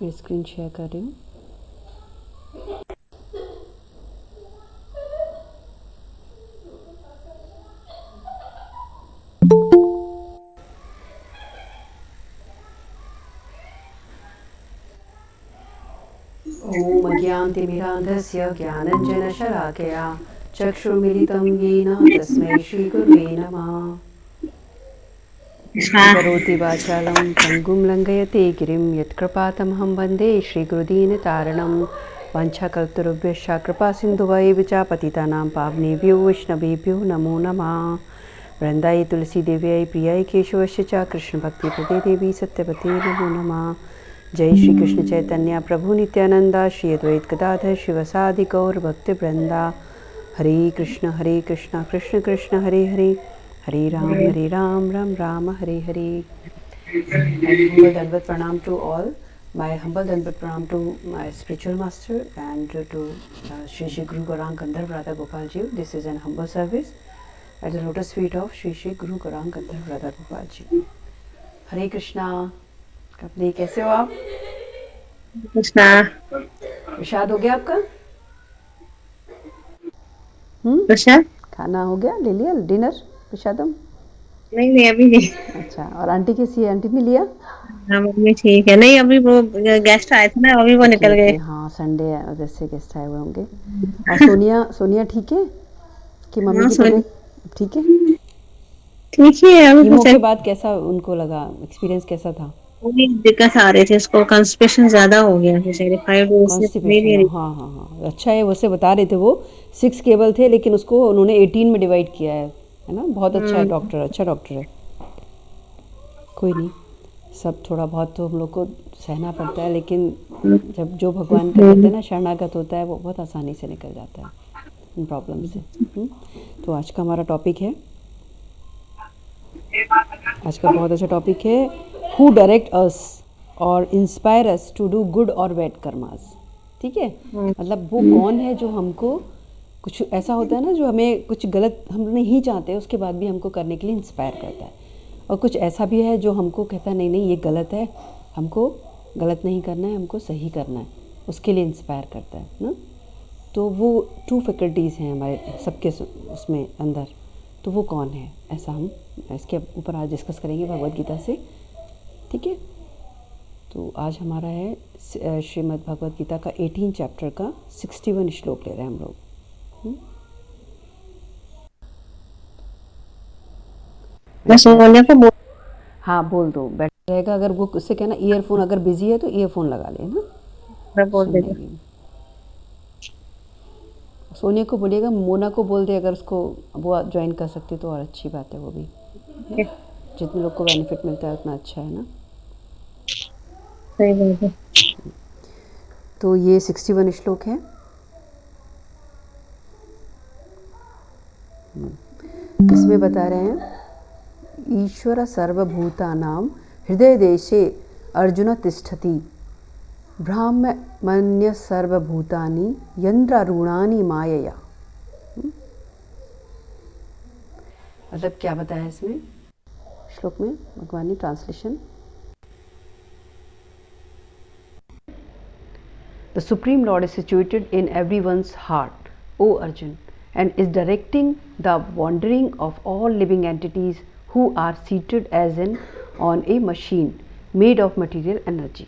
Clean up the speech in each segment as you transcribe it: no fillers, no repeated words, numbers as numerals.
मैं screen share कर रही हूँ। ॐ अज्ञानतिमिरान्धस्य ज्ञानञ्जनशलाकया चक्षुर्मिलितं येन तस्मै श्रीगुरुवे नमः। करोति वाचालं पङ्गुं लङ्घयते गिरिं यत्कृपातमहं वन्दे श्रीगुरुदीनतारणं। वाञ्छाकल्पतरुभ्यश्च कृपासिन्धुवैव च पतितानां पावनेभ्यो वैष्णवेभ्यो नमो नमः। वृन्दायै तुलसीदेव्यै प्रियायै केशवस्य च कृष्णभक्तिप्रदे देवी सत्यवती नमो नमः। जय श्री कृष्ण चैतन्य प्रभु नित्यानंदा श्री अद्वैत गदाधर शिवसादि गौर भक्तवृंदा। हरे कृष्ण कृष्ण कृष्ण हरे हरे, हरे Ram Ram Ram Hare Hare. And humble Dandavat pranam to all. My humble Dandavat pranam to my spiritual master and to Shri Shri Guru Gaurang Gandharv Radha Gopal Ji. This is an humble service at the lotus feet of Shri Shri Guru Gaurang Gandharv Radha Gopal Ji. हरे कृष्णा। कपड़े कैसे हो आप? कृष्णा। प्रसाद हो गया आपका? प्रसाद खाना हो गया, ले लिया डिनर प्रसादम? नहीं अभी नहीं। अच्छा, और आंटी कैसी है? आंटी ने लिया? हाँ मम्मी ठीक है। नहीं अभी वो गेस्ट आए थे ना, अभी वो निकल गए। हाँ संडे है, वजह से गेस्ट आए हुए होंगे। और सोनिया ठीक है कि मम्मी की तबीयत ठीक है? ठीक है। अभी कीमो के बाद कैसा उनको लगा, एक्सपीरियंस कैसा था? दिक्कत आ रही थी, इसको कॉन्स्टिपेशन ज्यादा हो गया जैसे 5 डेज से नहीं कॉन्स्टिपेशन, ले रही। हाँ अच्छा है। वैसे बता रहे थे वो 6 केबल थे लेकिन उसको उन्होंने 18 में डिवाइड किया है ना। बहुत अच्छा है डॉक्टर, अच्छा डॉक्टर है। कोई नहीं, सब थोड़ा बहुत तो हम लोग को सहना पड़ता है, लेकिन जब जो भगवान का कहते हैं ना शरणागत होता है वो बहुत आसानी से निकल जाता है इन प्रॉब्लम से। तो आज का हमारा टॉपिक है, आज का बहुत अच्छा टॉपिक है, हु डायरेक्ट अस और inspire us to do good और बैड कर्मास। ठीक है, मतलब वो कौन है जो हमको, कुछ ऐसा होता है ना जो हमें कुछ गलत हम नहीं चाहते उसके बाद भी हमको करने के लिए इंस्पायर करता है, और कुछ ऐसा भी है जो हमको कहता है नहीं नहीं ये गलत है, हमको गलत नहीं करना है, हमको सही करना है, उसके लिए इंस्पायर करता है ना। तो वो 2 फैकल्टीज़ हैं हमारे सबके उसमें अंदर। तो वो कौन है, ऐसा हम इसके ऊपर आज डिस्कस करेंगे भगवद गीता से। ठीक है, तो आज हमारा है श्रीमद् भगवद गीता का 18 चैप्टर का 61 श्लोक ले रहे हैं हम लोग। हाँ बोल दो, बेटर रहेगा। अगर वो उससे कहना ईयरफोन अगर बिजी है तो ईयरफोन लगा ले ना, मैं बोल सुन देती। लेगी। सोनिया को बोलिएगा, मोना को बोल दे अगर उसको वो ज्वाइन कर सकती तो और अच्छी बात है। वो भी जितने लोग को बेनिफिट मिलता है उतना अच्छा है ना। सही बात है। तो ये 61 श्लोक है। इसमें बता रहे हैं, ईश्वर सर्वभूतानां हृदय देशे अर्जुन तिष्ठति, ब्राह्मण्य सर्वभूतानि यंत्रारूणानि मायया। मतलब क्या बताया इसमें श्लोक में भगवान ने translation. The Supreme Lord is situated in everyone's heart, O Arjun, and is directing the wandering of all living entities who are seated as in on a machine made of material energy.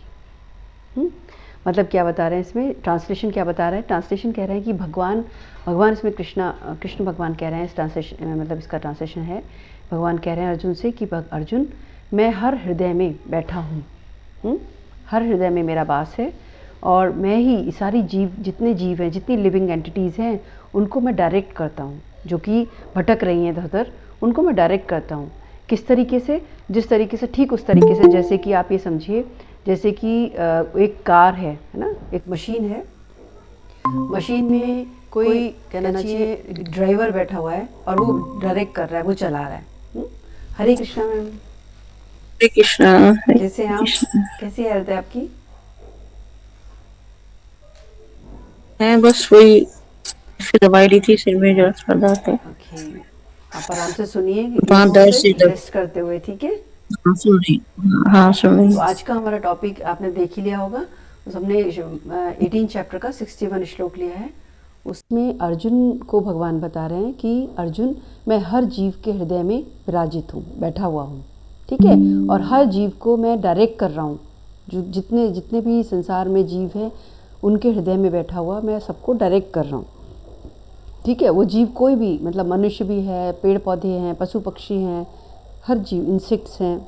मतलब क्या बता रहे हैं इसमें, translation क्या बता रहा है? ट्रांसलेशन कह रहे हैं कि भगवान इसमें कृष्ण भगवान कह रहे हैं, इस ट्रांसलेशन मतलब इसका ट्रांसलेशन है, भगवान कह रहे हैं अर्जुन से कि अर्जुन मैं हर हृदय में बैठा हूँ, हर हृदय में मेरा वास है, और मैं ही सारी जितने जीव हैं, जितनी लिविंग एंटिटीज़ हैं उनको मैं डायरेक्ट करता हूँ, जो कि भटक रही हैं इधर उधर, उनको मैं डायरेक्ट करता हूँ। किस तरीके से? जिस तरीके से, ठीक उस तरीके से जैसे कि आप ये समझिए, जैसे कि एक कार है ना, एक मशीन है, मशीन में कोई कहना चाहिए ड्राइवर बैठा हुआ है और वो डायरेक्ट कर रहा है, वो चला रहा है। हरे कृष्णा मैम। हरे कृष्णा। कैसे हैं आप? कैसी हेल्थ है आपकी? है बस वही दवाई ली थी, सिर में दर्द कर रहा था। ओके, आप आराम से सुनिए, रेस्ट करते हुए। ठीक है, हाँ सुन रही। तो आज का हमारा टॉपिक आपने देख ही लिया होगा, तो हमने 18 चैप्टर का 61 श्लोक लिया है। उसमें अर्जुन को भगवान बता रहे हैं कि अर्जुन, मैं हर जीव के हृदय में विराजित हूँ, बैठा हुआ हूँ, ठीक है, और हर जीव को मैं डायरेक्ट कर रहा हूँ। जो जितने जितने भी संसार में जीव हैं उनके हृदय में बैठा हुआ मैं सबको डायरेक्ट कर रहा हूँ, ठीक है। वो जीव कोई भी, मतलब मनुष्य भी है, पेड़ पौधे हैं, पशु पक्षी हैं, हर जीव, इंसेक्ट्स हैं,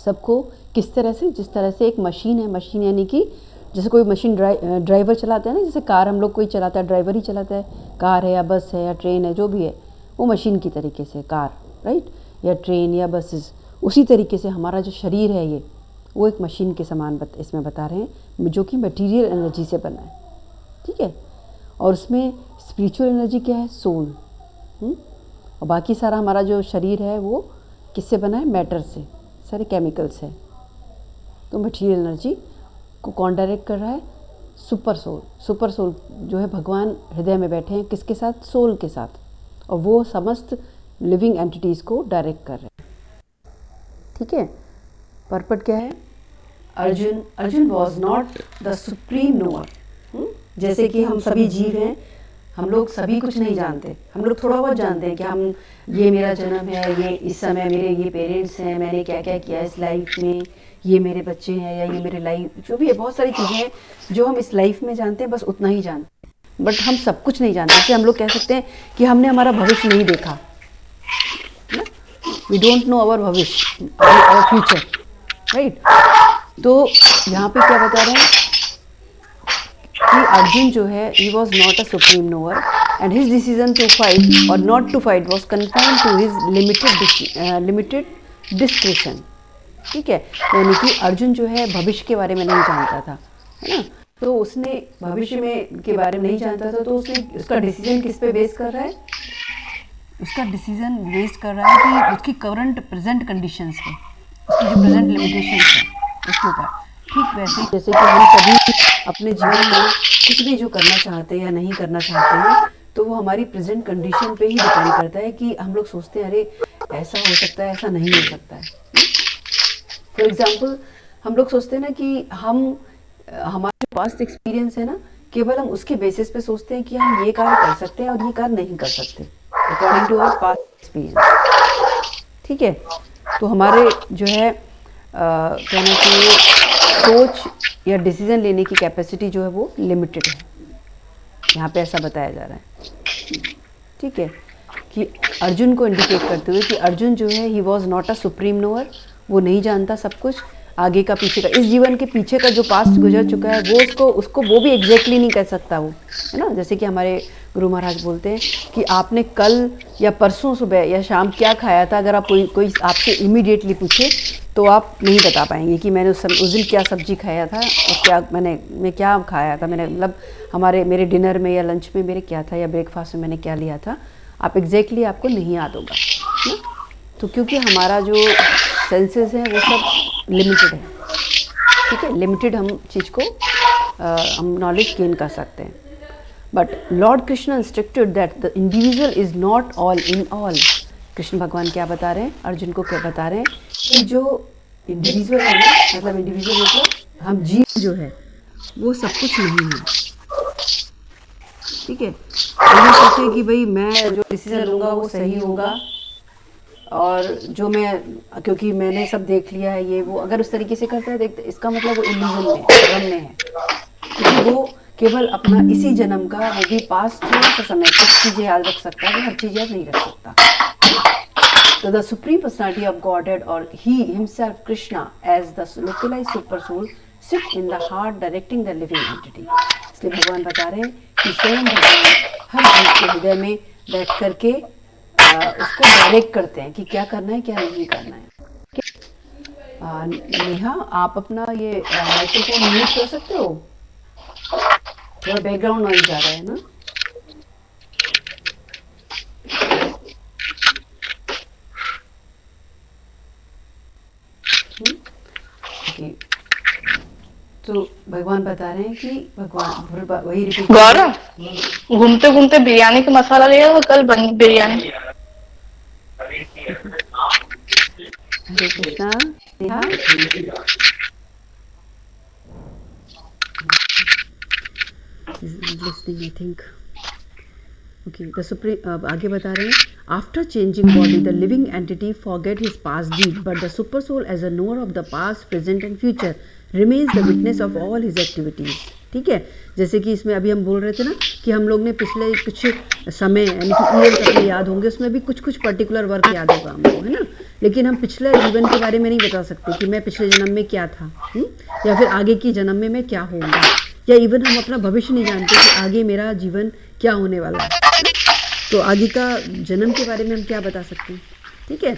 सबको किस तरह से, जिस तरह से एक मशीन है, मशीन यानी कि जैसे कोई मशीन ड्राइवर चलाता है ना, जैसे कार हम लोग कोई चलाता है, ड्राइवर ही चलाता है, कार है या बस है या ट्रेन है, जो भी है वो मशीन की तरीके से, कार, राइट, या ट्रेन या बसेस, उसी तरीके से हमारा जो शरीर है ये, वो एक मशीन के समान इसमें बता रहे हैं, जो कि मटीरियल एनर्जी से बना है, ठीक है। और उसमें स्पिरिचुअल एनर्जी क्या है, सोल, और बाकी सारा हमारा जो शरीर है वो किससे बना है, मैटर से, सारे केमिकल्स है। तो मटीरियल एनर्जी को कौन डायरेक्ट कर रहा है, सुपर सोल। सुपर सोल जो है भगवान हृदय में बैठे हैं, किसके साथ, सोल के साथ, और वो समस्त लिविंग एंटिटीज़ को डायरेक्ट कर रहे हैं, ठीक है। पर्पट क्या है, Arjun was not the supreme knower. जैसे कि हम सभी जीव हैं, हम लोग सभी कुछ नहीं जानते, हम लोग थोड़ा बहुत जानते हैं कि हम, ये मेरा जन्म है, ये इस समय मेरे ये पेरेंट्स हैं, मैंने क्या क्या किया इस लाइफ में, ये मेरे बच्चे हैं, या ये मेरे लाइफ, जो भी है, बहुत सारी चीज़ें हैं जो हम इस लाइफ में जानते हैं, बस उतना ही जानते हैं, बट हम सब कुछ नहीं जानते। जैसे हम लोग कह सकते हैं कि हमने हमारा भविष्य नहीं देखा, वी डोंट नो आवर भविष्य, आवर फ्यूचर, राइट। तो यहाँ पे क्या बता रहे हैं कि अर्जुन जो है, he was not a supreme knower and his decision to fight और not to fight was confined to his limited description, ठीक है। यानी कि अर्जुन जो है भविष्य के बारे में नहीं जानता था, है ना, तो उसने भविष्य में के बारे में नहीं जानता था, तो उसने उसका डिसीजन किस पे बेस कर रहा है, उसका डिसीजन बेस कर रहा है कि उसकी करंट प्रेजेंट कंडीशंस पे, उसकी जो प्रेजेंट लिमिटेशंस है उसके ऊपर। ठीक वैसे ही जैसे कि हम सभी अपने जीवन में कुछ भी जो करना चाहते हैं या नहीं करना चाहते हैं, तो वो हमारी प्रेजेंट कंडीशन पे ही डिपेंड करता है कि हम लोग सोचते हैं अरे ऐसा हो सकता है, ऐसा नहीं हो सकता है। फॉर एग्जाम्पल हम लोग सोचते हैं ना कि हम, हमारा जो पास्ट एक्सपीरियंस है ना, केवल हम उसके बेसिस पे सोचते हैं कि हम ये कार्य कर सकते हैं और ये कार्य नहीं कर सकते according to our past experience, ठीक है। तो हमारे जो है कहना चाहिए सोच या डिसीजन लेने की कैपेसिटी जो है वो लिमिटेड है, यहाँ पे ऐसा बताया जा रहा है, ठीक है, कि अर्जुन को इंडिकेट करते हुए कि अर्जुन जो है, he was not a supreme knower, वो नहीं जानता सब कुछ, आगे का पीछे का, इस जीवन के पीछे का जो पास्ट गुजर चुका है वो उसको वो भी एग्जैक्टली नहीं कह सकता वो, है ना। जैसे कि हमारे गुरु महाराज बोलते हैं कि आपने कल या परसों सुबह या शाम क्या खाया था, अगर आप कोई आपसे इमीडिएटली पूछे तो आप नहीं बता पाएंगे कि मैंने उस दिन क्या सब्जी खाया था और क्या मैं क्या खाया था, मैंने मतलब मेरे डिनर में या लंच में मेरे क्या था या ब्रेकफास्ट में मैंने क्या लिया था, आप एग्जैक्टली आपको नहीं याद होगा ना। तो क्योंकि हमारा जो सेंसेस हैं वो सब लिमिटेड है, ठीक है, लिमिटेड हम चीज़ को हम नॉलेज गेन कर सकते हैं। But Lord Krishna instructed that the individual is not all in all. Krishna भगवान क्या बता रहे हैं, अर्जुन को क्या बता रहे हैं कि जो इंडिविजुअल है ना, मतलब इंडिविजुअल मतलब हम जीव जो है वो सब कुछ नहीं है, ठीक है। ये सोचे कि भाई मैं जो डिसीजन लूँगा वो सही होगा और जो मैं, क्योंकि मैंने सब देख लिया है ये वो, अगर उस तरीके से करता है देखते, इसका मतलब वो इल्यूजन में, भ्रम में है, क्योंकि वो केवल अपना इसी जन्म का, वो भी पास थोड़ा सा समय कुछ चीज़ें याद रख सकता है, वो हर चीज़ याद नहीं रख सकता। So the Supreme Personality of Godhead, or He Himself, Krishna, as the localized super soul, sit in the heart directing the living entity. इसलिए भगवान बता रहे हैं कि स्वयं भगवान हर जीव के हृदय में बैठ करके उसको डायरेक्ट करते हैं कि क्या करना है क्या नहीं करना है। नेहा, आप अपना ये माइक्रोफोन म्यूट कर सकते हो, थोड़ा बैकग्राउंड नॉइज आ रहा है ना। तो भगवान बता रहे हैं कि भगवान वही रिपीट, गौरव घूमते घूमते बिरयानी का मसाला लिया था, कल बनी biryani. Hare Krishna. Neha, listening I think. Okay, the supreme, अब आगे बता रहे हैं, after changing body the living entity forget his past deed but the super soul as a knower of the past present and future remains the witness of all his activities. ठीक है, जैसे कि इसमें अभी हम बोल रहे थे ना कि हम लोग ने पिछले कुछ समय यानी कि ईयर्स अपने याद होंगे, उसमें भी कुछ कुछ पर्टिकुलर वर्क याद होगा हमको, है ना, लेकिन हम पिछले जीवन के बारे में नहीं बता सकते कि मैं पिछले जन्म में क्या था, या फिर आगे की जन्म में मैं क्या होऊंगा, या इवन हम अपना भविष्य नहीं जानते कि आगे मेरा जीवन क्या होने वाला है। तो आगे का जन्म के बारे में हम क्या बता सकते हैं। ठीक है,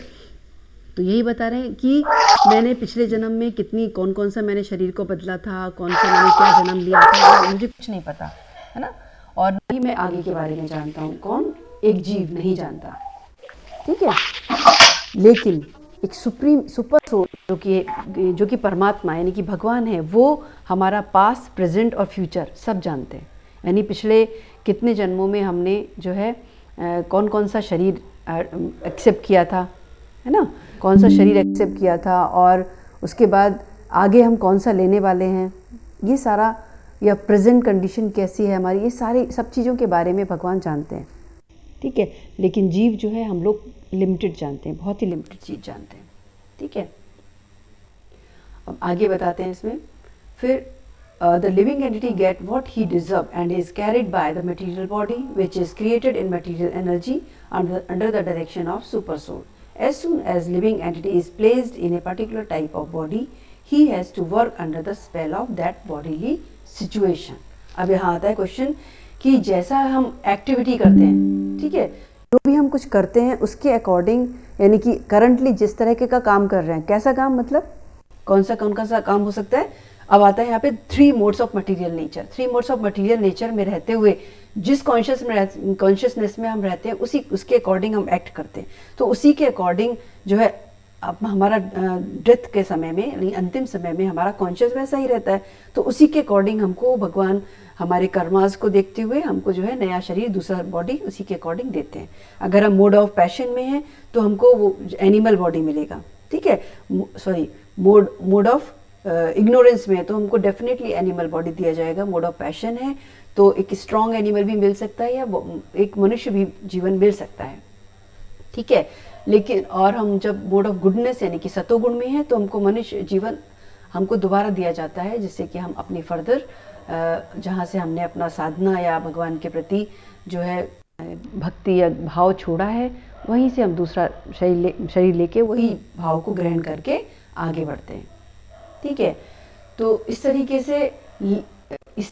तो यही बता रहे हैं कि मैंने पिछले जन्म में कौन कौन सा मैंने शरीर को बदला था, कौन सा मैंने क्या जन्म लिया था, मुझे कुछ नहीं पता, है ना, और नहीं मैं आगे के बारे में जानता हूँ, कौन, एक जीव नहीं जानता। ठीक है, लेकिन एक सुपर सोल जो कि परमात्मा यानी कि भगवान है, वो हमारा पास्ट प्रेजेंट और फ्यूचर सब जानते हैं। यानी पिछले कितने जन्मों में हमने जो है कौन कौन सा शरीर एक्सेप्ट किया था, है ना, कौन सा शरीर एक्सेप्ट किया था, और उसके बाद आगे हम कौन सा लेने वाले हैं, ये सारा, या प्रेजेंट कंडीशन कैसी है हमारी, ये सारी सब चीज़ों के बारे में भगवान जानते हैं। ठीक है, लेकिन जीव जो है हम लोग लिमिटेड जानते हैं, बहुत ही लिमिटेड चीज़ जानते हैं। ठीक है, अब आगे बताते हैं इसमें, फिर the living entity get what he deserve and is carried by the material body which is created in material energy under the direction of super soul. As soon as living entity is placed in a particular type of body, he has to work under the spell of that bodily situation. अब यहाँ आता है question कि जैसा हम activity करते हैं, ठीक है, जो भी हम कुछ करते हैं उसके अकॉर्डिंग, यानी कि करंटली जिस तरह का काम कर रहे हैं, कैसा काम, मतलब कौन सा काम हो सकता है। अब आता है यहाँ पे 3 modes of material nature. 3 modes of material nature में रहते हुए जिस कॉन्शियसनेस में हम रहते हैं उसके अकॉर्डिंग हम एक्ट करते हैं। तो उसी के अकॉर्डिंग जो है अब हमारा डेथ के समय में यानी अंतिम समय में हमारा कॉन्शियस वैसा ही रहता है। तो उसी के अकॉर्डिंग हमको भगवान हमारे कर्मास को देखते हुए हमको जो है नया शरीर, दूसरा बॉडी उसी के अकॉर्डिंग देते हैं। अगर हम मोड ऑफ पैशन में हैं तो हमको वो एनिमल बॉडी मिलेगा। ठीक है, सॉरी, मोड ऑफ इग्नोरेंस में है तो हमको डेफिनेटली एनिमल बॉडी दिया जाएगा। मोड ऑफ पैशन है तो एक स्ट्रॉन्ग एनिमल भी मिल सकता है या एक मनुष्य भी जीवन मिल सकता है। ठीक है, लेकिन और हम जब मोड ऑफ गुडनेस यानी कि सतोगुण में है तो हमको मनुष्य जीवन हमको दोबारा दिया जाता है, जिससे कि हम अपनी फर्दर जहाँ से हमने अपना साधना या भगवान के प्रति जो है भक्ति या भाव छोड़ा है वहीं से हम दूसरा शरीर लेके वही भाव को ग्रहण करके आगे बढ़ते हैं। ठीक है, तो इस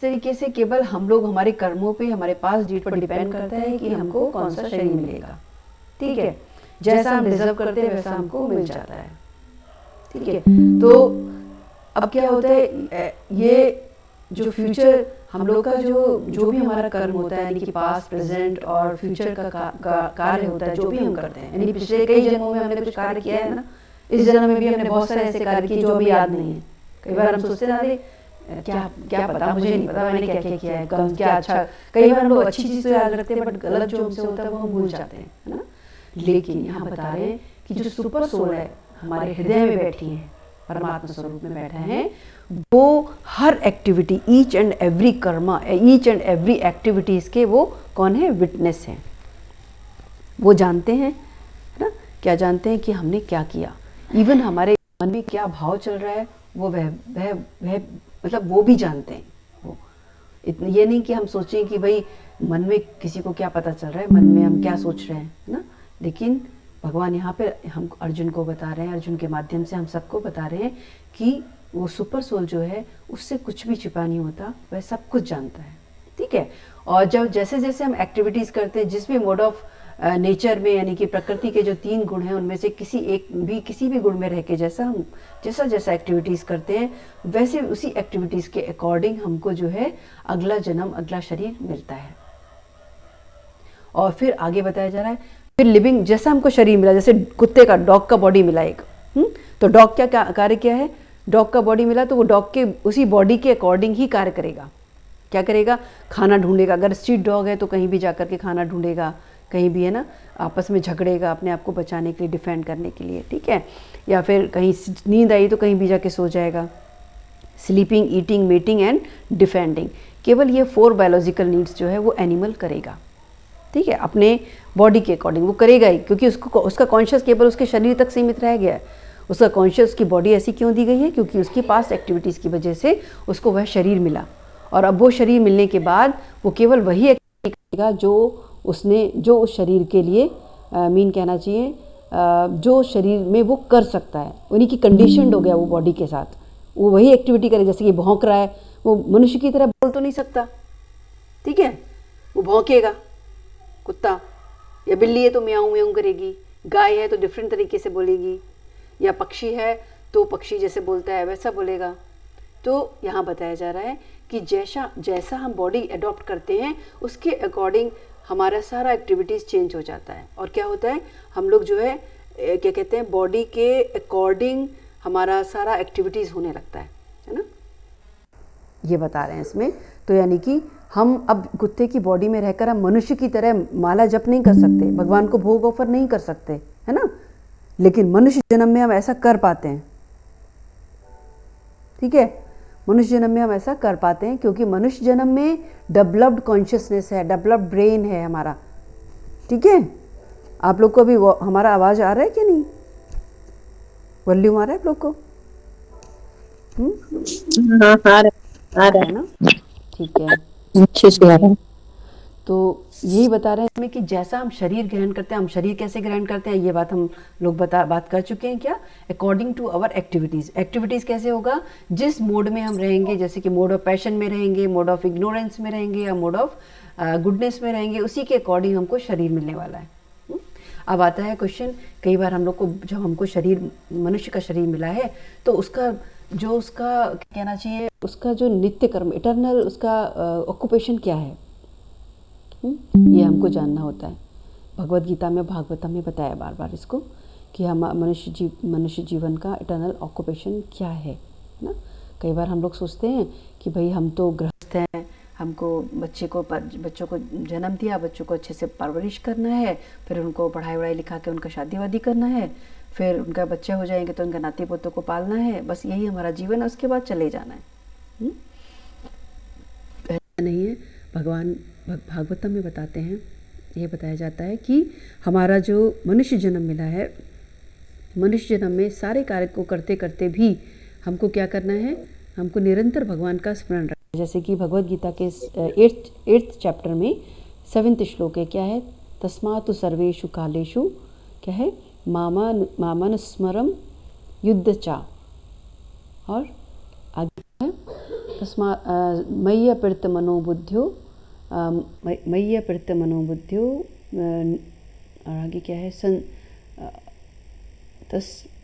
तरीके से केवल हम लोग हमारे कर्मों पे, हमारे पास डीड पर डिपेंड करता है कि हमको कौन सा शरीर मिलेगा। ठीक है, जैसा हम डिजर्व करते हैं वैसा हमको मिल जाता है। ठीक है, तो अब क्या होता है, ये जो फ्यूचर हम लोग का जो भी हमारा कर्म होता है यानी कि पास्ट, प्रेजेंट और फ्यूचर का कार्य होता है, जो भी हम करते हैं, यानी पिछले कई जन्मों में हमने कुछ कार्य किया है ना, इस जन्म में भी हमने बहुत सारे ऐसे कार्य किए जो अभी याद नहीं है। कई बार हम सोचते ना, अरे क्या पता, मुझे नहीं पता मैंने क्या क्या किया है, क्या अच्छा। कई बार हम लोग अच्छी चीज़ तो याद रखते हैं बट गलत जो हमसे होता है वो हम भूल जाते हैं, है ना। लेकिन यहाँ बता रहे हैं कि जो सुपर सोल है हमारे हृदय में बैठी है, परमात्मा स्वरूप में बैठा है, वो हर activity, each and every karma, each and every activities के वो कौन है, विटनेस है। वो जानते हैं, है ना, क्या जानते हैं कि हमने क्या किया। इवन हमारे मन में क्या भाव चल रहा है वो वह मतलब वो भी जानते हैं। वो ये नहीं कि हम सोचें कि भाई मन में किसी को क्या पता चल रहा है, मन में हम क्या सोच रहे हैं, है ना। लेकिन भगवान यहाँ पे हम अर्जुन को बता रहे हैं, अर्जुन के माध्यम से हम सबको बता रहे हैं कि वो सुपर सोल जो है उससे कुछ भी छिपा नहीं होता, वह सब कुछ जानता है। ठीक है, और जब जैसे जैसे हम एक्टिविटीज़ करते हैं, जिस भी मोड ऑफ नेचर में यानी कि प्रकृति के जो 3 गुण हैं उनमें से किसी भी गुण में रह के जैसा एक्टिविटीज़ करते हैं वैसे उसी एक्टिविटीज़ के अकॉर्डिंग हमको जो है अगला जन्म, अगला शरीर मिलता है। और फिर आगे बताया जा रहा है, फिर लिविंग जैसा हमको शरीर मिला, जैसे कुत्ते का, डॉग का बॉडी मिला एक, तो डॉग क्या कार्य किया है, डॉग का बॉडी मिला तो वो डॉग के उसी बॉडी के अकॉर्डिंग ही कार्य करेगा। क्या करेगा, खाना ढूंढेगा। अगर स्ट्रीट डॉग है तो कहीं भी जाकर के खाना ढूंढेगा, कहीं भी, है ना, आपस में झगड़ेगा अपने आप को बचाने के लिए, डिफेंड करने के लिए। ठीक है, या फिर कहीं नींद आई तो कहीं भी जाके सो जाएगा। Sleeping, eating, mating and defending, केवल ये 4 बायोलॉजिकल नीड्स जो है वो एनिमल करेगा, ठीक है, अपने बॉडी के अकॉर्डिंग वो करेगा ही, क्योंकि उसका कॉन्शियस केवल उसके शरीर तक सीमित रह गया है। उसका कॉन्शियस की बॉडी ऐसी क्यों दी गई है? क्योंकि उसकी पास्ट एक्टिविटीज़ की वजह से उसको वह शरीर मिला, और अब वो शरीर मिलने के बाद वो केवल वही एक्टिविटी करेगा जो उस शरीर के लिए कहना चाहिए जो शरीर में वो कर सकता है, उन्हीं की कंडीशनड हो गया वो बॉडी के साथ, वो वही एक्टिविटी करे। जैसे कि भौंक रहा है, वो मनुष्य की तरह बोल तो नहीं सकता, ठीक है, वो भौंकेगा, कुत्ता या बिल्ली है तो म्याऊं म्याऊं करेगी, गाय है तो डिफरेंट तरीके से बोलेगी, या पक्षी है तो पक्षी जैसे बोलता है वैसा बोलेगा। तो यहाँ बताया जा रहा है कि जैसा हम बॉडी अडॉप्ट करते हैं उसके अकॉर्डिंग हमारा सारा एक्टिविटीज़ चेंज हो जाता है। और क्या होता है, हम लोग जो है क्या कहते हैं, बॉडी के अकॉर्डिंग हमारा सारा एक्टिविटीज़ होने लगता है ना, ये बता रहे हैं इसमें। तो यानी कि हम अब कुत्ते की बॉडी में रहकर हम मनुष्य की तरह माला जप नहीं कर सकते, भगवान को भोग ऑफर नहीं कर सकते, है ना, लेकिन मनुष्य जन्म में हम ऐसा कर पाते हैं, ठीक है, मनुष्य जन्म में हम ऐसा कर पाते हैं क्योंकि मनुष्य जन्म में डेवलप्ड कॉन्शियसनेस है, डेवलप्ड ब्रेन है हमारा, ठीक है। आप लोग को अभी हमारा आवाज़ आ रहा है कि नहीं, वॉल्यूम आ रहा है आप लोग को? हाँ, आ रहा है ना, ठीक है, अच्छे से आ रहा है। तो यही बता रहे हैं हमें कि जैसा हम शरीर ग्रहण करते हैं, हम शरीर कैसे ग्रहण करते हैं, ये बात हम लोग बात कर चुके हैं। क्या? अकॉर्डिंग टू आवर एक्टिविटीज़ कैसे होगा, जिस मोड में हम रहेंगे, जैसे कि मोड ऑफ पैशन में रहेंगे, मोड ऑफ इग्नोरेंस में रहेंगे, या मोड ऑफ गुडनेस में रहेंगे, उसी के अकॉर्डिंग हमको शरीर मिलने वाला है। अब आता है क्वेश्चन, कई बार हम लोग को जब हमको शरीर, मनुष्य का शरीर मिला है, तो उसका कहना चाहिए, उसका जो नित्य कर्म, इटर्नल उसका ऑक्यूपेशन क्या है, ये हमको जानना होता है। भगवत गीता में, भागवतम में बताया बार बार इसको कि हम मनुष्य जीवन का इटर्नल ऑक्यूपेशन क्या है ना। कई बार हम लोग सोचते हैं कि भाई हम तो गृहस्थ हैं, हमको बच्चों को जन्म दिया, बच्चों को अच्छे से परवरिश करना है, फिर उनको पढ़ाई लिखा के उनका शादी वादी करना है, फिर उनका बच्चे हो जाएंगे तो उनका नाती पोतों को पालना है, बस यही हमारा जीवन है, उसके बाद चले जाना है। ऐसा नहीं है। भगवान भागवतम में बताते हैं, ये बताया जाता है कि हमारा जो मनुष्य जन्म मिला है, मनुष्य जन्म में सारे कार्य को करते करते भी हमको क्या करना है, हमको निरंतर भगवान का स्मरण रखना है। जैसे कि भगवत गीता के 8th चैप्टर में 7th श्लोक है, क्या है, तस्मातु सर्वेषु कालेषु, क्या है, मामनुस्मरं युद्ध चा, और आगे है मय्यपृत मनोबुद्ध्यो, और आगे क्या है,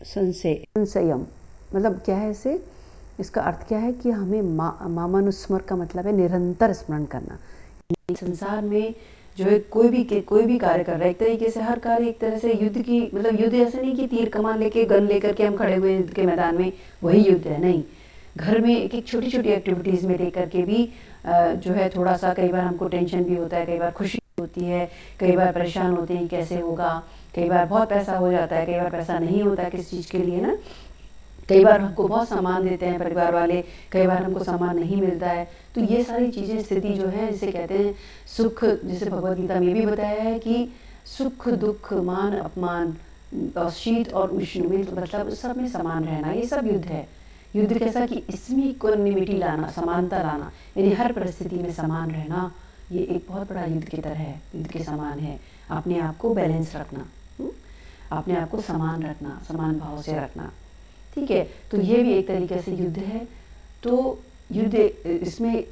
संशयम, मतलब क्या है इसे, इसका अर्थ क्या है कि हमें मामानुस्मर का मतलब है निरंतर स्मरण करना। संसार में जो है कोई भी कार्य कर रहा है, एक तरीके से हर कार्य एक तरह से युद्ध की, मतलब युद्ध ऐसा नहीं कि तीर कमान लेके गन लेकर के हम खड़े हुए युद्ध के मैदान में वही युद्ध है, नहीं। घर में एक छोटी छोटी एक्टिविटीज़ में लेकर के भी जो है थोड़ा सा, कई बार हमको टेंशन भी होता है, कई बार खुशी होती है, कई बार परेशान होते हैं कैसे होगा, कई बार बहुत पैसा हो जाता है, कई बार पैसा नहीं होता किस चीज़ के लिए ना, कई बार हमको बहुत सामान देते हैं परिवार वाले, कई बार हमको सामान नहीं मिलता है। तो ये सारी चीज़ें, स्थिति जो है, जिसे कहते हैं सुख, जिसे भगवद गीता में भी बताया है कि सुख दुख मान अपमान और शीत और उष्ण में, मतलब सब में समान रहना, ये सब युद्ध है। युद्ध कैसा कि इसमें इक्वानिमिटी लाना, समानता लाना, यानी हर परिस्थिति में समान रहना, ये एक बहुत बड़ा युद्ध की तरह है, युद्ध के समान है। अपने आप को बैलेंस रखना, अपने आप को समान रखना, समान भाव से रखना, ठीक है। तो ये भी एक तरीके से युद्ध है। तो युद्ध, इसमें